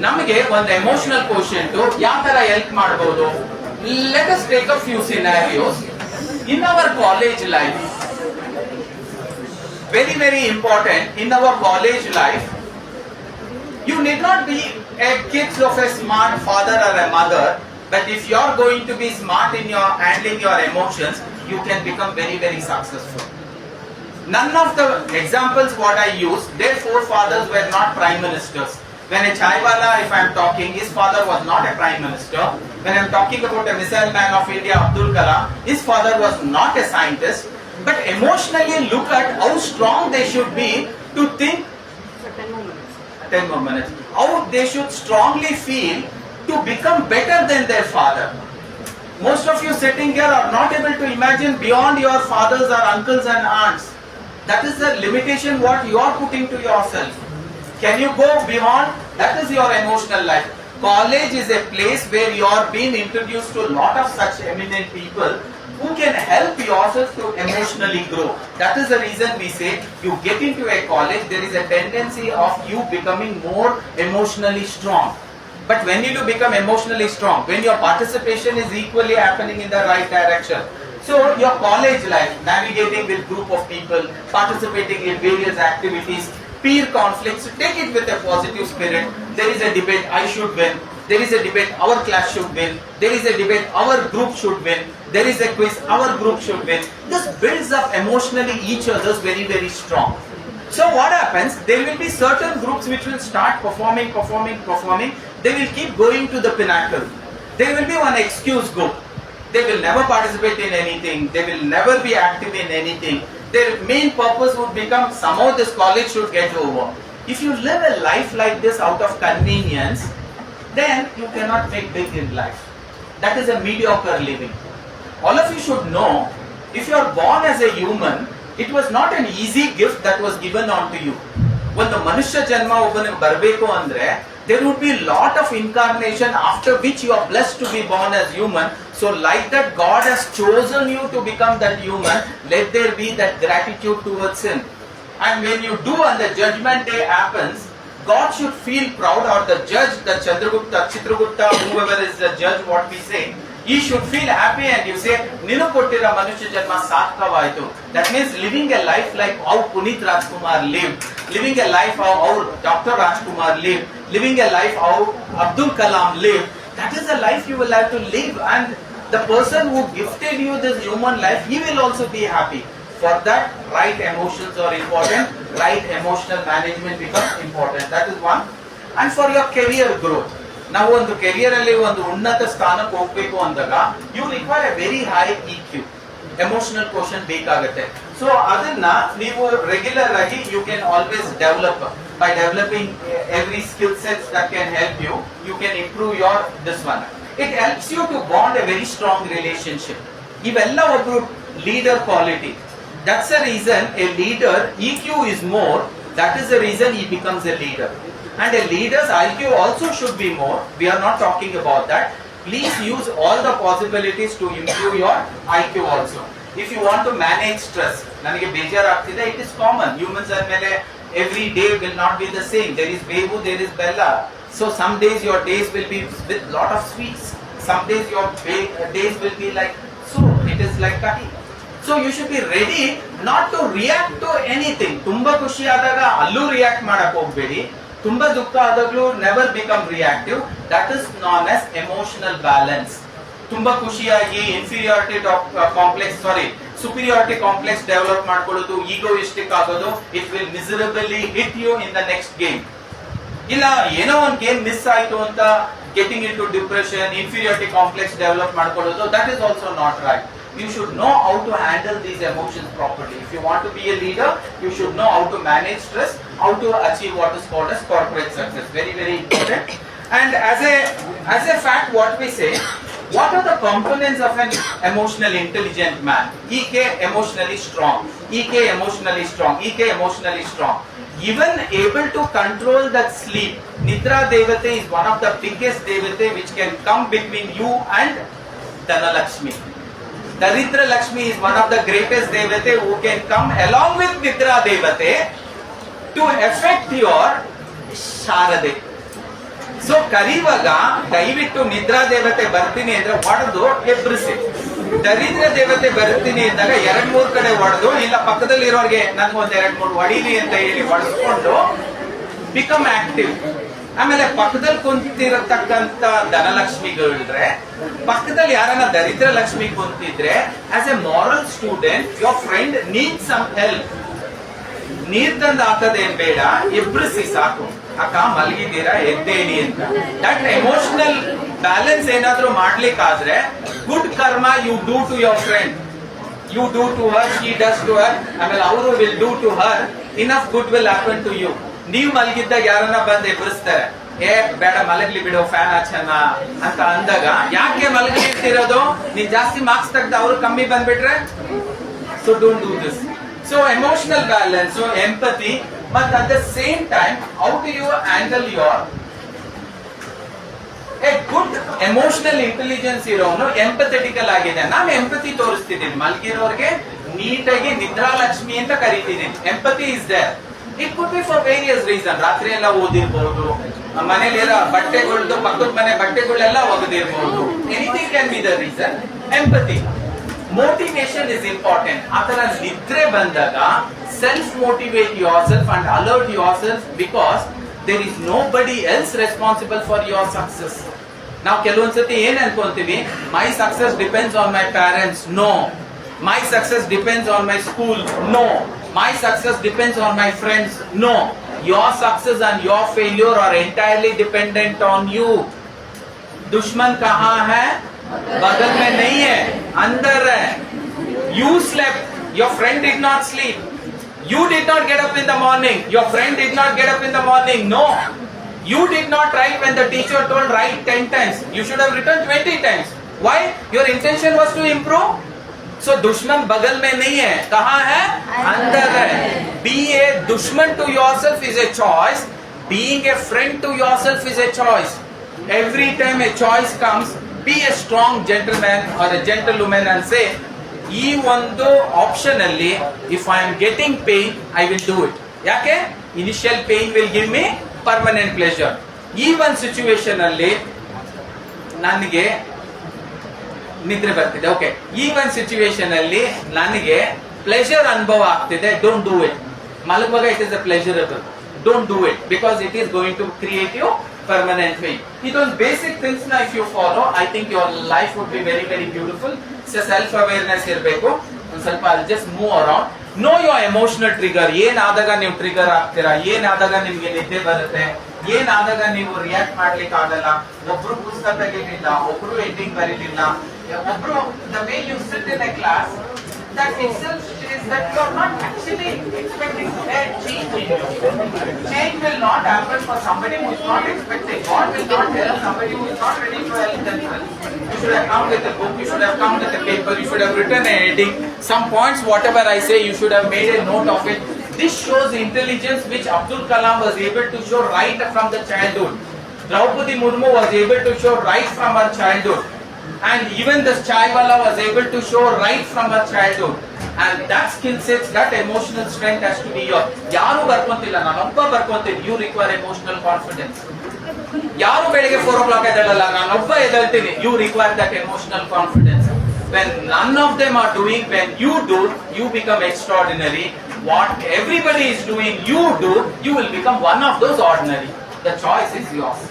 ನಮಗೆ ಒಂದು emotional ಕ್ವೋಷಿಯಂಟ್ ಯಾವ ತರ help ಮಾಡಬಹುದು? Let us take a few scenarios in our college life. Very, very important in our college life. You need not be a kid of a smart father or a mother, but if you are going to be smart in your handling your emotions, you can become very, very successful. None of the examples what I use, their forefathers were not prime ministers. When a chaiwala, if I am talking, his father was not a prime minister. When I am talking about a missile man of India, Abdul Kalam, his father was not a scientist. But emotionally look at how strong they should be to think. 10 more minutes. How they should strongly feel to become better than their father. Most of you sitting here are not able to imagine beyond your fathers or uncles and aunts. That is the limitation what you are putting to yourself. Can you go beyond? That is your emotional life. College is a place where you are being introduced to a lot of such eminent people who can help yourself to emotionally grow. That is the reason we say you get into a college, there is a tendency of you becoming more emotionally strong. But when you do become emotionally strong, when your participation is equally happening in the right direction. So your college life, navigating with group of people, participating in various activities, peer conflicts, take it with a positive spirit. There is a debate, I should win. There is a debate, our class should win. There is a debate, our group should win. There is a quiz, our group should win. This builds up emotionally each other's very, very strong. So what happens, there will be certain groups which will start performing. They will keep going to the pinnacle. There will be one excuse group. They will never participate in anything. They will never be active in anything. Their main purpose would become somehow this college should get over. If you live a life like this out of convenience, then you cannot make big in life. That is a mediocre living. All of you should know, if you are born as a human, it was not an easy gift that was given onto you. ಒಂದು ಮನುಷ್ಯ ಜನ್ಮ ಒಬ್ಬನಿಗೆ ಬರಬೇಕು ಅಂದ್ರೆ there would be a lot of incarnation after which you are blessed to be born as human. So like that God has chosen you to become that human, let there be that gratitude towards him. And when you do and the judgment day happens, God should feel proud, or the judge, the Chitragupta, whoever is the judge, what we say, he should feel happy and you say, Ninu kottira manusya janma sarthakavaitu. That means living a life like how Puneet Rajkumar lived, living a life how Dr. Rajkumar lived, living a life how Abdul Kalam lived. That is the life you will have to live, and the person who gifted you this human life, he will also be happy. For that, right emotions are important, right emotional management becomes important. That is one. And for your career growth, ನಾವು ಒಂದು career ಅಲ್ಲಿ ಒಂದು ಉನ್ನತ ಸ್ಥಾನಕ್ಕೆ ಹೋಗ್ಬೇಕು ಅಂದಾಗ you require a very high EQ, emotional quotient ಬೇಕಾಗುತ್ತೆ. So ಅದನ್ನ ನೀವು ರೆಗ್ಯುಲರ್ ಆಗಿ you can always develop by developing every skill sets that can help you. You can improve your this one. It helps you to bond a very strong relationship. ಇವೆಲ್ಲ ಒಬ್ರು leader quality. That's the reason a leader EQ is more. That is the reason he becomes a leader. And a leader's IQ also should be more. We are not talking about that. Please use all the possibilities to improve your IQ also. If you want to manage stress, ನನಗೆ ಬೇಜಾರಾಗ್ತಿದೆ, it is common. Humans are ಮೇಲೆ every day will not be the same. There is Bebu, there is Bella. So some days your days will be with lot of sweets. Some days your days will be like soup. It is like curry. So you should be ready not to react to anything. ತುಂಬಾ ಖುಷಿ ಆದಾಗ ಅಲ್ಲೂ react ಮಾಡಕ್ ಹೋಗ್ಬೇಡಿ. ತುಂಬಾ ದುಃಖ ಆದಾಗ್ಲೂ never become reactive. That is known as emotional balance. ತುಂಬಾ ಖುಷಿಯಾಗಿ superiority complex ಡೆವಲಪ್ ಮಾಡ್ಕೊಳ್ಳೋದು, egoistic ಆಗೋದು, it will miserably hit you in the next game. ಇಲ್ಲ ಏನೋ ಒಂದು ಗೇಮ್ ಮಿಸ್ ಆಯ್ತು ಅಂತ getting into depression, inferiority complex develop ಮಾಡ್ಕೊಳ್ಳೋದು, that is also not right. you should know how to handle these emotions properly. If you want to be a leader, you should know how to manage stress, how to achieve what is called as corporate success. Very, very important. And as a fact, what we say, what are the components of an emotional intelligent man? EK emotionally strong, EK emotionally strong, EK emotionally strong. Even able to control that sleep. Nidra Devate is one of the biggest Devate which can come between you and Dhanalakshmi. Daridra Lakshmi is one of the greatest Devate who can come along with Nidra Devate to affect your Sharade. So ಕರಿವಾಗ ದಯವಿಟ್ಟು ನಿದ್ರಾ ದೇವತೆ ಬರ್ತೀನಿ ಅಂದ್ರೆ ಹೊಡೆದು ಎಬ್ರಿಸಿ. ದರಿದ್ರ ದೇವತೆ ಬರ್ತೀನಿ ಅಂದಾಗ 2-3 ಕಡೆ ಹೊಡೆದು, ಇಲ್ಲ ಪಕ್ಕದಲ್ಲಿ ಇರೋರಿಗೆ ನನ್ಗೊಂದ್ 2-3 ಹೊಡೀಲಿ ಅಂತ ಹೇಳಿ ಹೊಡೆಸ್ಕೊಂಡು ಬಿಕಮ್ ಆಕ್ಟಿವ್. ಆಮೇಲೆ ಪಕ್ಕದಲ್ಲಿ ಕುಂತಿರತಕ್ಕಂತ ಧನಲಕ್ಷ್ಮಿಗಳಿದ್ರೆ, ಪಕ್ಕದಲ್ಲಿ ಯಾರನ್ನ ದರಿದ್ರ ಲಕ್ಷ್ಮಿ ಕುಂತಿದ್ರೆ, as a moral student your friend need some help. ನೀರ್ ತಂದು ಹಾಕದೇನ್ ಬೇಡ, ಎಬ್ರಿಸಿ ಸಾಕು. ಅಕ್ಕ ಮಲಗಿದ್ದೀರಾ ಎದ್ದೇಳಿ ಅಂತ. ದಟ್ ಎಮೋಷನಲ್ ಬ್ಯಾಲೆನ್ಸ್ ಏನಾದ್ರೂ ಮಾಡ್ಲಿಕ್ಕಾದ್ರೆ, good karma you do to your friend, you do to her, she does to her, ಆಮೇಲೆ ಅವರು will do to her, enough good will happen to you. ನೀವ್ ಮಲಗಿದ್ದಾಗ ಯಾರನ್ನ ಬಂದು ಎಬ್ರಿಸ್ತಾರೆ, ಬೇಡ ಮಲಗ್ಲಿ ಬಿಡು ಫ್ಯಾನ್ ಹಚ್ಚನ ಅಂತ ಅಂದಾಗ, ಯಾಕೆ ಮಲಗಿರ್ತಿರೋದು? ನೀನ್ ಜಾಸ್ತಿ ಮಾರ್ಕ್ಸ್ ತೆಗ್ದು ಅವ್ರು ಕಮ್ಮಿ ಬಂದ್ಬಿಟ್ರೆ. So don't do this. So emotional balance, so empathy, but at the same time, how do you handle your a good emotional intelligence ಇರೋನು ಎಂಪಥೆಟಿಕಲ್ ಆಗಿದೆ. ನಾನು ಎಂಪತಿ ತೋರಿಸ್ತಿದ್ದೀನಿ ಮಲ್ಗಿರೋರ್ಗೆ, ನೀಟಾಗಿ ನಿದ್ರಾ ಲಕ್ಷ್ಮಿ ಅಂತ ಕರಿತಿದ್ದೀನಿ. Empathy is there. It could be for various reason. ರಾತ್ರಿ ಎಲ್ಲ ಓದಿರ್ಬಹುದು, ಮನೇಲಿರೋ ಬಟ್ಟೆಗಳ್ದು ಪಕ್ಕದ ಮನೆ ಬಟ್ಟೆಗಳೆಲ್ಲ ಒಗೆದಿರ್ಬಹುದು. Anything can be the reason. Empathy. Motivation is important. ಆತರ ನಿದ್ರೆ ಬಂದಾಗ self motivate yourself and alert yourself, because there is nobody else responsible for your success. ನಾವು ಕೆಲವೊಂದ್ಸತಿ ಏನ್ ಅನ್ಕೊಂತೀವಿ, my success depends on my parents. No. My success depends on my school. No. My success depends on my friends. No. Your success and your failure are entirely dependent on you. दुश्मन कहाँ है? बगल में नहीं है, अंदर है. You slept, your friend did not sleep. You did not get up in the morning, your friend did not get up in the morning. No. You did not write when the teacher told write 10 times. You should have written 20 times. Why? Your intention was to improve. So दुश्मन बगल में नहीं है, कहाँ है? अंदर है. Be a दुश्मन to yourself is a choice. Being a friend to yourself is a choice. Every time a choice comes, be a strong gentleman or a gentlewoman and say, ಈ ಒಂದು ಆಪ್ಷನ್ ಅಲ್ಲಿ if I am getting pain I will do it. ಯಾಕೆ? Initial pain will give me permanent pleasure. ಈ ಒಂದು situation ಅಲ್ಲಿ ನನಗೆ ನಿದ್ರೆ ಬರ್ತಿದೆ, ಓಕೆ, ಈ ಒಂದು ಸಿಚುವೇಶನ್ ಅಲ್ಲಿ ನನಗೆ ಪ್ಲೆಷರ್ ಅನುಭವ ಆಗ್ತಿದೆ, ಡೋಂಟ್ ಡೂ ಇಟ್. ಮಲಗುವಾಗ it is a pleasurable, don't do it, because it is going to create you permanent pain. Those basic things now if you follow, I think your life would be very, very beautiful. So self awareness irbeku. ಸ್ವಲ್ಪ I'll just move around. Know your emotional trigger. ಏನ್ ಆದಾಗ ನೀವು trigger ಆಗ್ತೀರಾ, ಏನ್ ಆದಾಗ ನಿಮ್ಗೆ ನಿದ್ದೆ ಬರುತ್ತೆ, ಏನ್ ಆದಾಗ ನೀವು ರಿಯಾಕ್ಟ್ ಮಾಡ್ಲಿಕ್ಕೆ ಆಗಲ್ಲ. ಒಬ್ರು ಪುಸ್ತಕ ತೆಗಿಲಿಲ್ಲ, ಒಬ್ರು ಎಂಡಿಂಗ್ ಬರೀಲಿಲ್ಲ, ಒಬ್ರು the way you sit in a class, that itself is that you are not actually expecting a change in you. Change will not happen for somebody who is not expecting. God will not help somebody who is not ready to help themselves. You should have come with a book, you should have come with a paper, you should have written a heading. Some points, whatever I say, you should have made a note of it. This shows intelligence which Abdul Kalam was able to show right from the childhood. Draupadi Murmu was able to show right from her childhood. And even the Chaiwala was able to show right from her childhood. And that skill sets, that emotional strength has to be yours. ಯಾರು ಬರ್ಕೊಂತಿಲ್ಲ, ನಾನೊಬ್ಬ ಬರ್ಕೊಂತೀನಿ. You require emotional confidence. ಯಾರು ಬೆಳಿಗ್ಗೆ 4 o'clock ಎದ್ದೇಳಲ್ಲ, ನಾನೊಬ್ಬ ಎದ್ದೇಳ್ತೀನಿ. You require that emotional confidence. When none of them are doing, when you do, you become extraordinary. What everybody is doing, you do, you will become one of those ordinary. The choice is yours.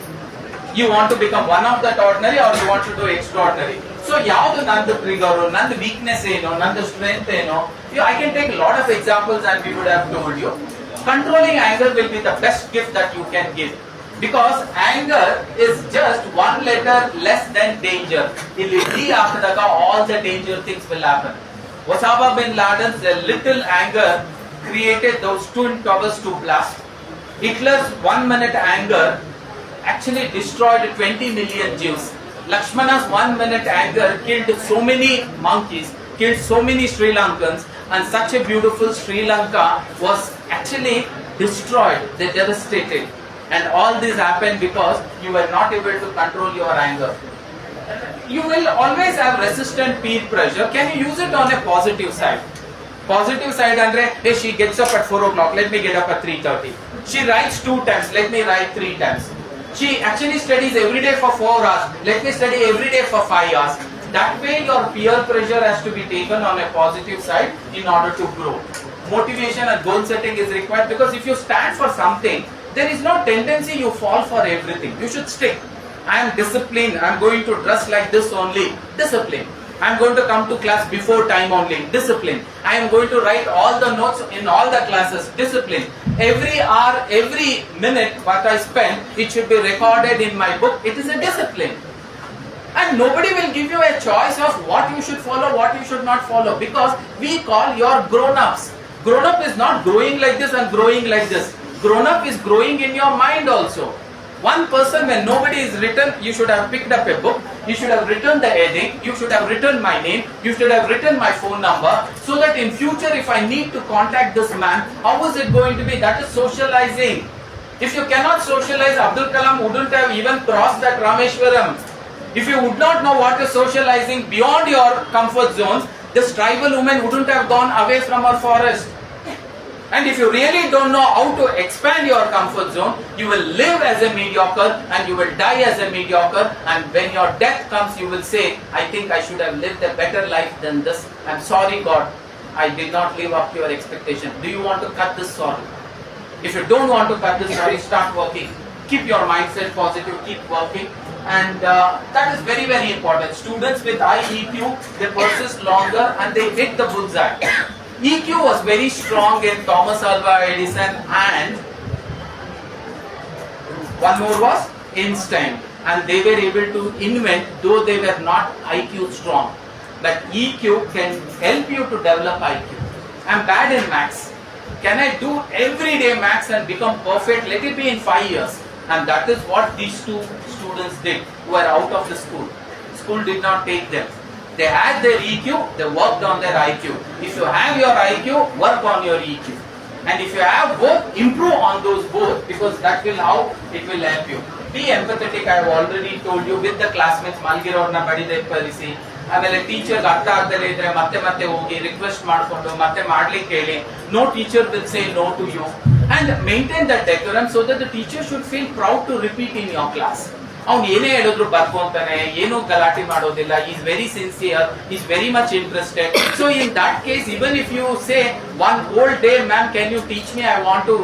You want to become one of that ordinary or you want to do extraordinary. So ಯಾವುದು ನಂದು trigger, ನಂದು weakness ಏನು, ನಂದು strength ಏನು. I can take a lot of examples and we would have told you. Controlling anger will be the best gift that you can give. Because anger is just one letter less than danger. All the danger things will happen. Osama bin Laden's little anger created those twin towers to blast. Hitler's 1 minute anger actually destroyed 20 million Jews. Lakshmana's 1 minute anger killed so many monkeys, killed so many Sri Lankans, and such a beautiful Sri Lanka was actually destroyed, they devastated. And all this happened because you were not able to control your anger. You will always have resistant peer pressure. Can you use it on a positive side? Positive side, Andre, hey, she gets up at 4 o'clock, let me get up at 3:30. She writes 2 times, let me write 3 times. She actually studies every day for 4 hours, let me study every day for 5 hours. That way your peer pressure has to be taken on a positive side in order to grow. Motivation and goal setting is required, because if you stand for something, there is no tendency you fall for everything. You should stick. I am disciplined. I am going to dress like this only. Discipline. I am going to come to class before time only. Discipline. I am going to write all the notes in all the classes. Discipline. Every hour, every minute what I spend, it should be recorded in my book. It is a discipline. And nobody will give you a choice of what you should follow, what you should not follow, because we call your grown-ups. Grown-up is not growing like this and growing like this. Grown-up is growing in your mind also. One person, when nobody is written, you should have picked up a book, you should have written the heading, you should have written my name, you should have written my phone number, so that in future if I need to contact this man, how is it going to be? That is socializing. If you cannot socialize, Abdul Kalam wouldn't have even crossed that Rameshwaram. If you would not know what is socializing beyond your comfort zones, this tribal woman wouldn't have gone away from her forest. And if you really don't know how to expand your comfort zone, you will live as a mediocre and you will die as a mediocre, and when your death comes, you will say, I think I should have lived a better life than this. I'm sorry God, I did not live up to your expectation. Do you want to cut this sorry? If you don't want to cut this sorry, start working. Keep your mindset positive, keep working. And that is very, very important. Students with high EQ, they persist longer and they hit the bullseye. EQ was very strong in Thomas Alva Edison, and one more was Einstein, and they were able to invent, though they were not IQ strong. But EQ can help you to develop IQ. I'm bad in maths. Can I do everyday maths and become perfect? Let it be in 5 years. And that is what these two students did who are out of the school. School did not take them. They had their EQ, they worked on their IQ. If you have your IQ, work on your EQ. And if you have both, improve on those both, because that will how it will help you. Be empathetic, I have already told you, with the classmates. Mallikarjuna badiದೆ ಪರಿಸಿ, ಆಮೇಲೆ teacher ಅರ್ಥ ಆಗದಲೇ ಇದ್ರೆ ಮತ್ತೆ ಮತ್ತೆ ಹೋಗಿ request ಮಾಡಿಕೊಂಡು ಮತ್ತೆ ಮಾಡ್ಲಿಕ್ಕೆ ಹೇಳಿ. No teacher will say no to you. And maintain that decorum so that the teacher should feel proud to repeat in your class. ಅವನು ಏನೇ ಹೇಳಿದ್ರು ಬರ್ಕೊಂತಾನೆ, ಏನೂ ಗಲಾಟೆ ಮಾಡೋದಿಲ್ಲ, is very sincere, is very much interested. So in that case, even if you say one whole day, ma'am can you teach me, I want to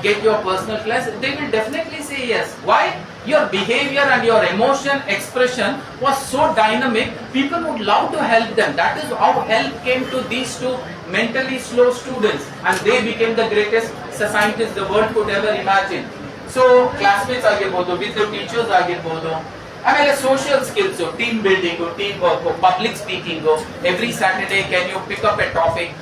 get your personal class, they will definitely say yes. Why? Your behavior and your emotion expression was so dynamic, people would love to help them. That is how help came to these two mentally slow students, and they became the greatest scientists the world could ever imagine. So classmates ಆಗಿರ್ಬೋದು, with the teachers ಆಗಿರ್ಬೋದು, ಆಮೇಲೆ social skills, team building, team work, public speaking. Every Saturday can you pick up a topic,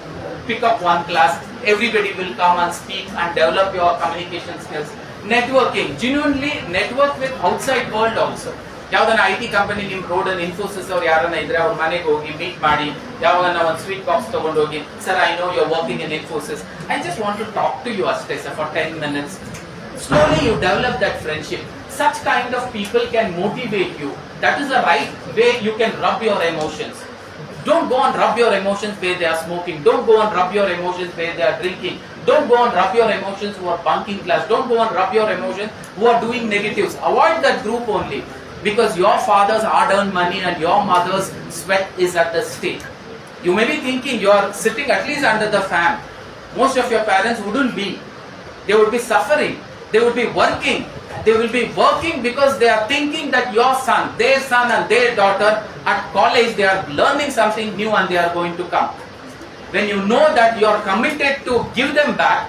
pick up one class, everybody will come and speak and develop your communication skills. Networking, genuinely network with outside world also. ಯಾವ್ದನ್ನ IT company ನಿಮ್ road ಅಲ್ಲಿ ಇನ್ಫೋಸಿಸ್ ಅವ್ರು ಯಾರನ್ನ ಇದ್ರೆ ಅವ್ರ ಮನೆಗೆ ಹೋಗಿ meet ಮಾಡಿ, ಯಾವಾಗನ್ನ ಒಂದು ಸ್ವೀಟ್ ಬಾಕ್ಸ್ ತಗೊಂಡು ಹೋಗಿ, sir I know you are working in Infosys, I just want to talk to you ಅಷ್ಟೇ sir for 10 minutes. Slowly you develop that friendship. Such kind of people can motivate you. That is the right way you can rub your emotions. Don't go and rub your emotions where they are smoking. Don't go and rub your emotions where they are drinking. Don't go and rub your emotions who are bunking class. Don't go and rub your emotions who are doing negatives. Avoid that group only, because your father's hard-earned money and your mother's sweat is at the stake. You may be thinking you are sitting at least under the fan. Most of your parents wouldn't be. They would be suffering. They would be working. They will be working because they are thinking that your son, their son and their daughter at college, they are learning something new and they are going to come. When you know that you are committed to give them back,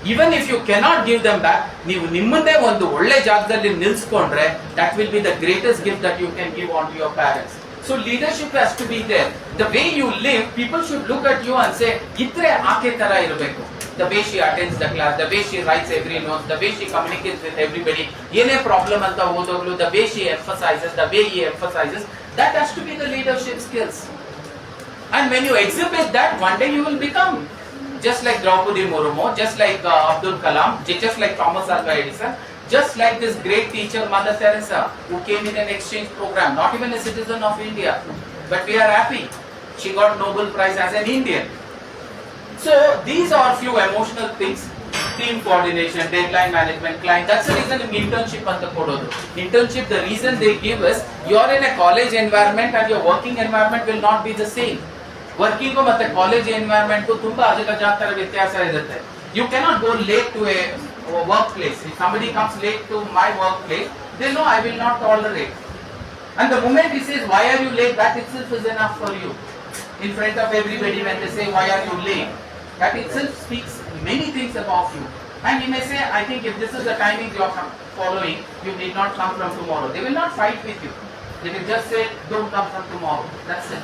Even if you cannot give them back, ನೀವು ನಿಮ್ಮನ್ನೇ ಒಂದು ಒಳ್ಳೆ ಜಾಗದಲ್ಲಿ ನಿಲ್ಸ್ಕೊಂಡ್ರೆ, that will be the greatest gift that you can give on to your parents. So leadership has to be there. The way you live, people should look at you and say, ಇದ್ರೆ ಆಕೆ ತರ ಇರಬೇಕು. The way she attends the class, the way she writes every note, the way she communicates with everybody, ಏನೇ problem ಅಂತ ಹೋದಾಗಲೂ, the way she emphasizes, the way he emphasizes, that has to be the leadership skills. And when you exhibit that, one day you will become just like Draupadi Murmu, just like Abdul Kalam, just like Thomas Alva Edison, just like this great teacher Mother Teresa, who came in an exchange program, not even a citizen of India, but we are happy she got Nobel Prize as an Indian. So these are few emotional things: team coordination, deadline management, client. That's the reason in internship anta kododu. Internship, the reason they give us, you are in a college environment and your working environment will not be the same. Working ko matte college environment ko tumba ajagajatara vyathyasa irutte. You cannot go late to a workplace. If somebody comes late to my workplace, they know I will not tolerate. And the moment he says, why are you late, that itself is enough for you. In front of everybody, when they say, why are you late, that itself speaks many things about you. And you may say, I think if this is the timing you are following, you need not come from tomorrow. They will not fight with you. They will just say, don't come from tomorrow. That's it.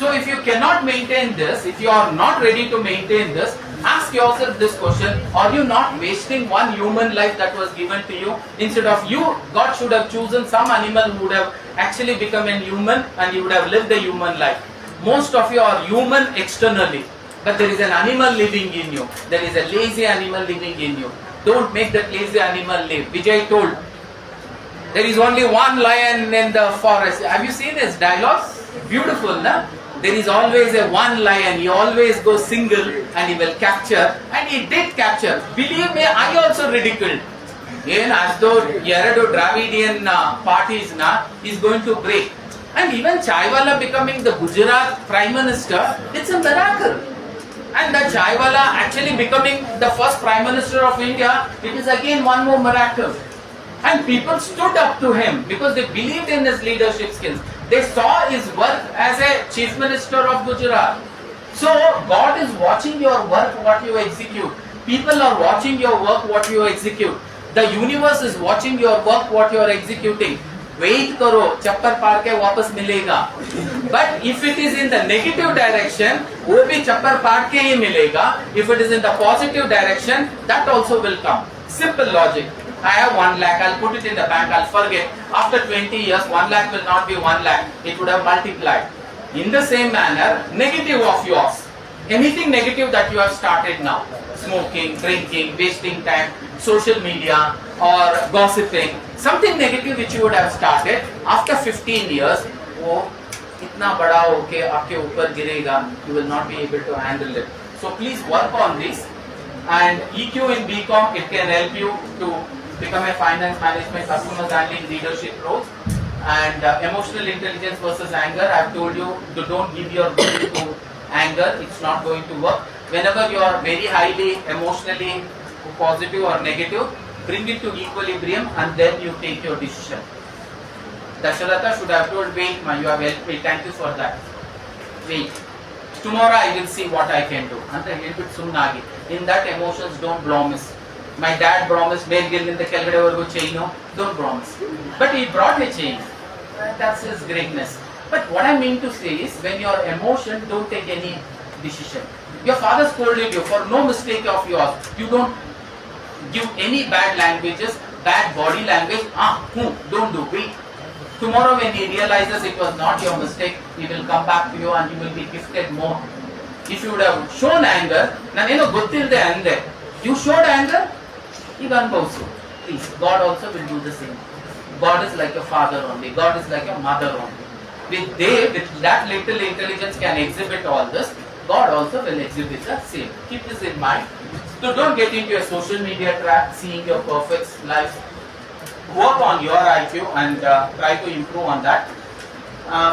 So if you cannot maintain this, if you are not ready to maintain this, ask yourself this question: are you not wasting one human life that was given to you? Instead of you, God should have chosen some animal who would have actually become a human and you would have lived a human life. Most of you are human externally, but there is an animal living in you. There is a lazy animal living in you. Don't make that lazy animal live. Vijay told, there is only one lion in the forest. Have you seen his dialogues? Beautiful, na? There is always a one lion. He always goes single and he will capture. And he did capture. Believe me, I also ridiculed. As though Yaradu Dravidian parties is going to break. And even Chaiwala becoming the Gujarat Prime Minister, it's a miracle. And the Chaiwala actually becoming the first Prime Minister of India, it is again one more miracle. And people stood up to him because they believed in his leadership skills. They saw his work as a Chief Minister of Gujarat. So God is watching your work, what you execute. People are watching your work, what you execute. The universe is watching your work, what you are executing. Wait karo, chappar paar ke wapas milega. But if it is in the negative direction, wo bhi chappar paar ke hi milega. If it is in the positive direction, that also will come. Simple logic. I have 1 lakh, I'll put it in the bank, I'll forget. After 20 years, 1 lakh will not be 1 lakh. It would have multiplied. In the same manner, negative of yours. Anything negative that you have started now, smoking, drinking, wasting time, social media or gossiping, something negative which you would have started, after 15 years, oh, itna bada hoke aapke upar girega, you will not be able to handle it. So please work on this. And EQ in BCom, it can help you to become a finance management, customer handling, leadership roles. And emotional intelligence versus anger, I have told you to don't give your will to anger. It's not going to work. Whenever you are very highly emotionally positive or negative, bring it to equilibrium and then you take your decision. Dasharatha should have told, wait, ma, you have helped me, thank you for that. Wait. Tomorrow I will see what I can do. And a little bit sunnagi. In that, emotions don't promise. My dad promised Belgian in the Calgary chain. No, don't promise. But he brought a chain. That's his greatness. But what I mean to say is, when your emotion, don't take any decision. Your father scolded you for no mistake of yours. You don't give any bad languages, bad body language. Don't do. Wait. Tomorrow when he realizes it was not your mistake, he will come back to you and you will be gifted more. If you would have shown anger, you showed anger, even also. Please, God also will do the same. God is like a father only. God is like a mother only. With that little intelligence can exhibit all this, God also will exhibit the same. Keep this in mind. So don't get into a social media trap, seeing your perfect life. Work on your IQ and try to improve on that.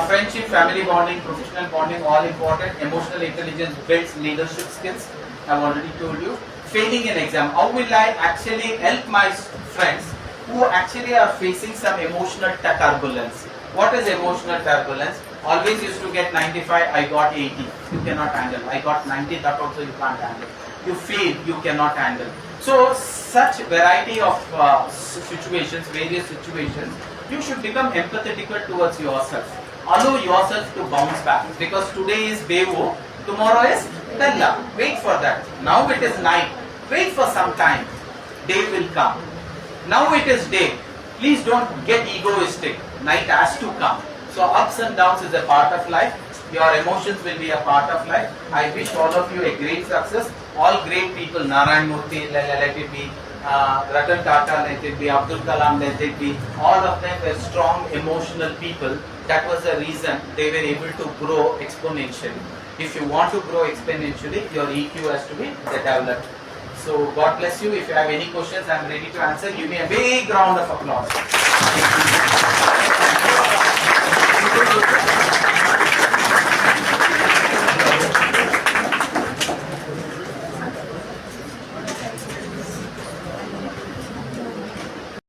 Friendship, family bonding, professional bonding, all important. Emotional intelligence builds leadership skills. I've already told you. Failing an exam. How will I actually help my friends who actually are facing some emotional turbulence? What is emotional turbulence? Always used to get 95, I got 80. You cannot handle. I got 90, that also you can't handle. You fail, you cannot handle. So such variety of situations, various situations, you should become empathetical towards yourself. Allow yourself to bounce back, because today is Bevo, tomorrow is Bella. Wait for that. Now it is night. Wait for some time. Day will come. Now it is day. Please don't get egoistic. Night has to come. So ups and downs is a part of life. Your emotions will be a part of life. I wish all of you a great success. All great people, Narayan Murthy, let it be, Ratan Tata, let it be, Abdul Kalam, let it be, all of them were strong, emotional people. That was the reason they were able to grow exponentially. If you want to grow exponentially, your EQ has to be developed. So God bless you. If you have any questions, I am ready to answer. Give me a big round of applause.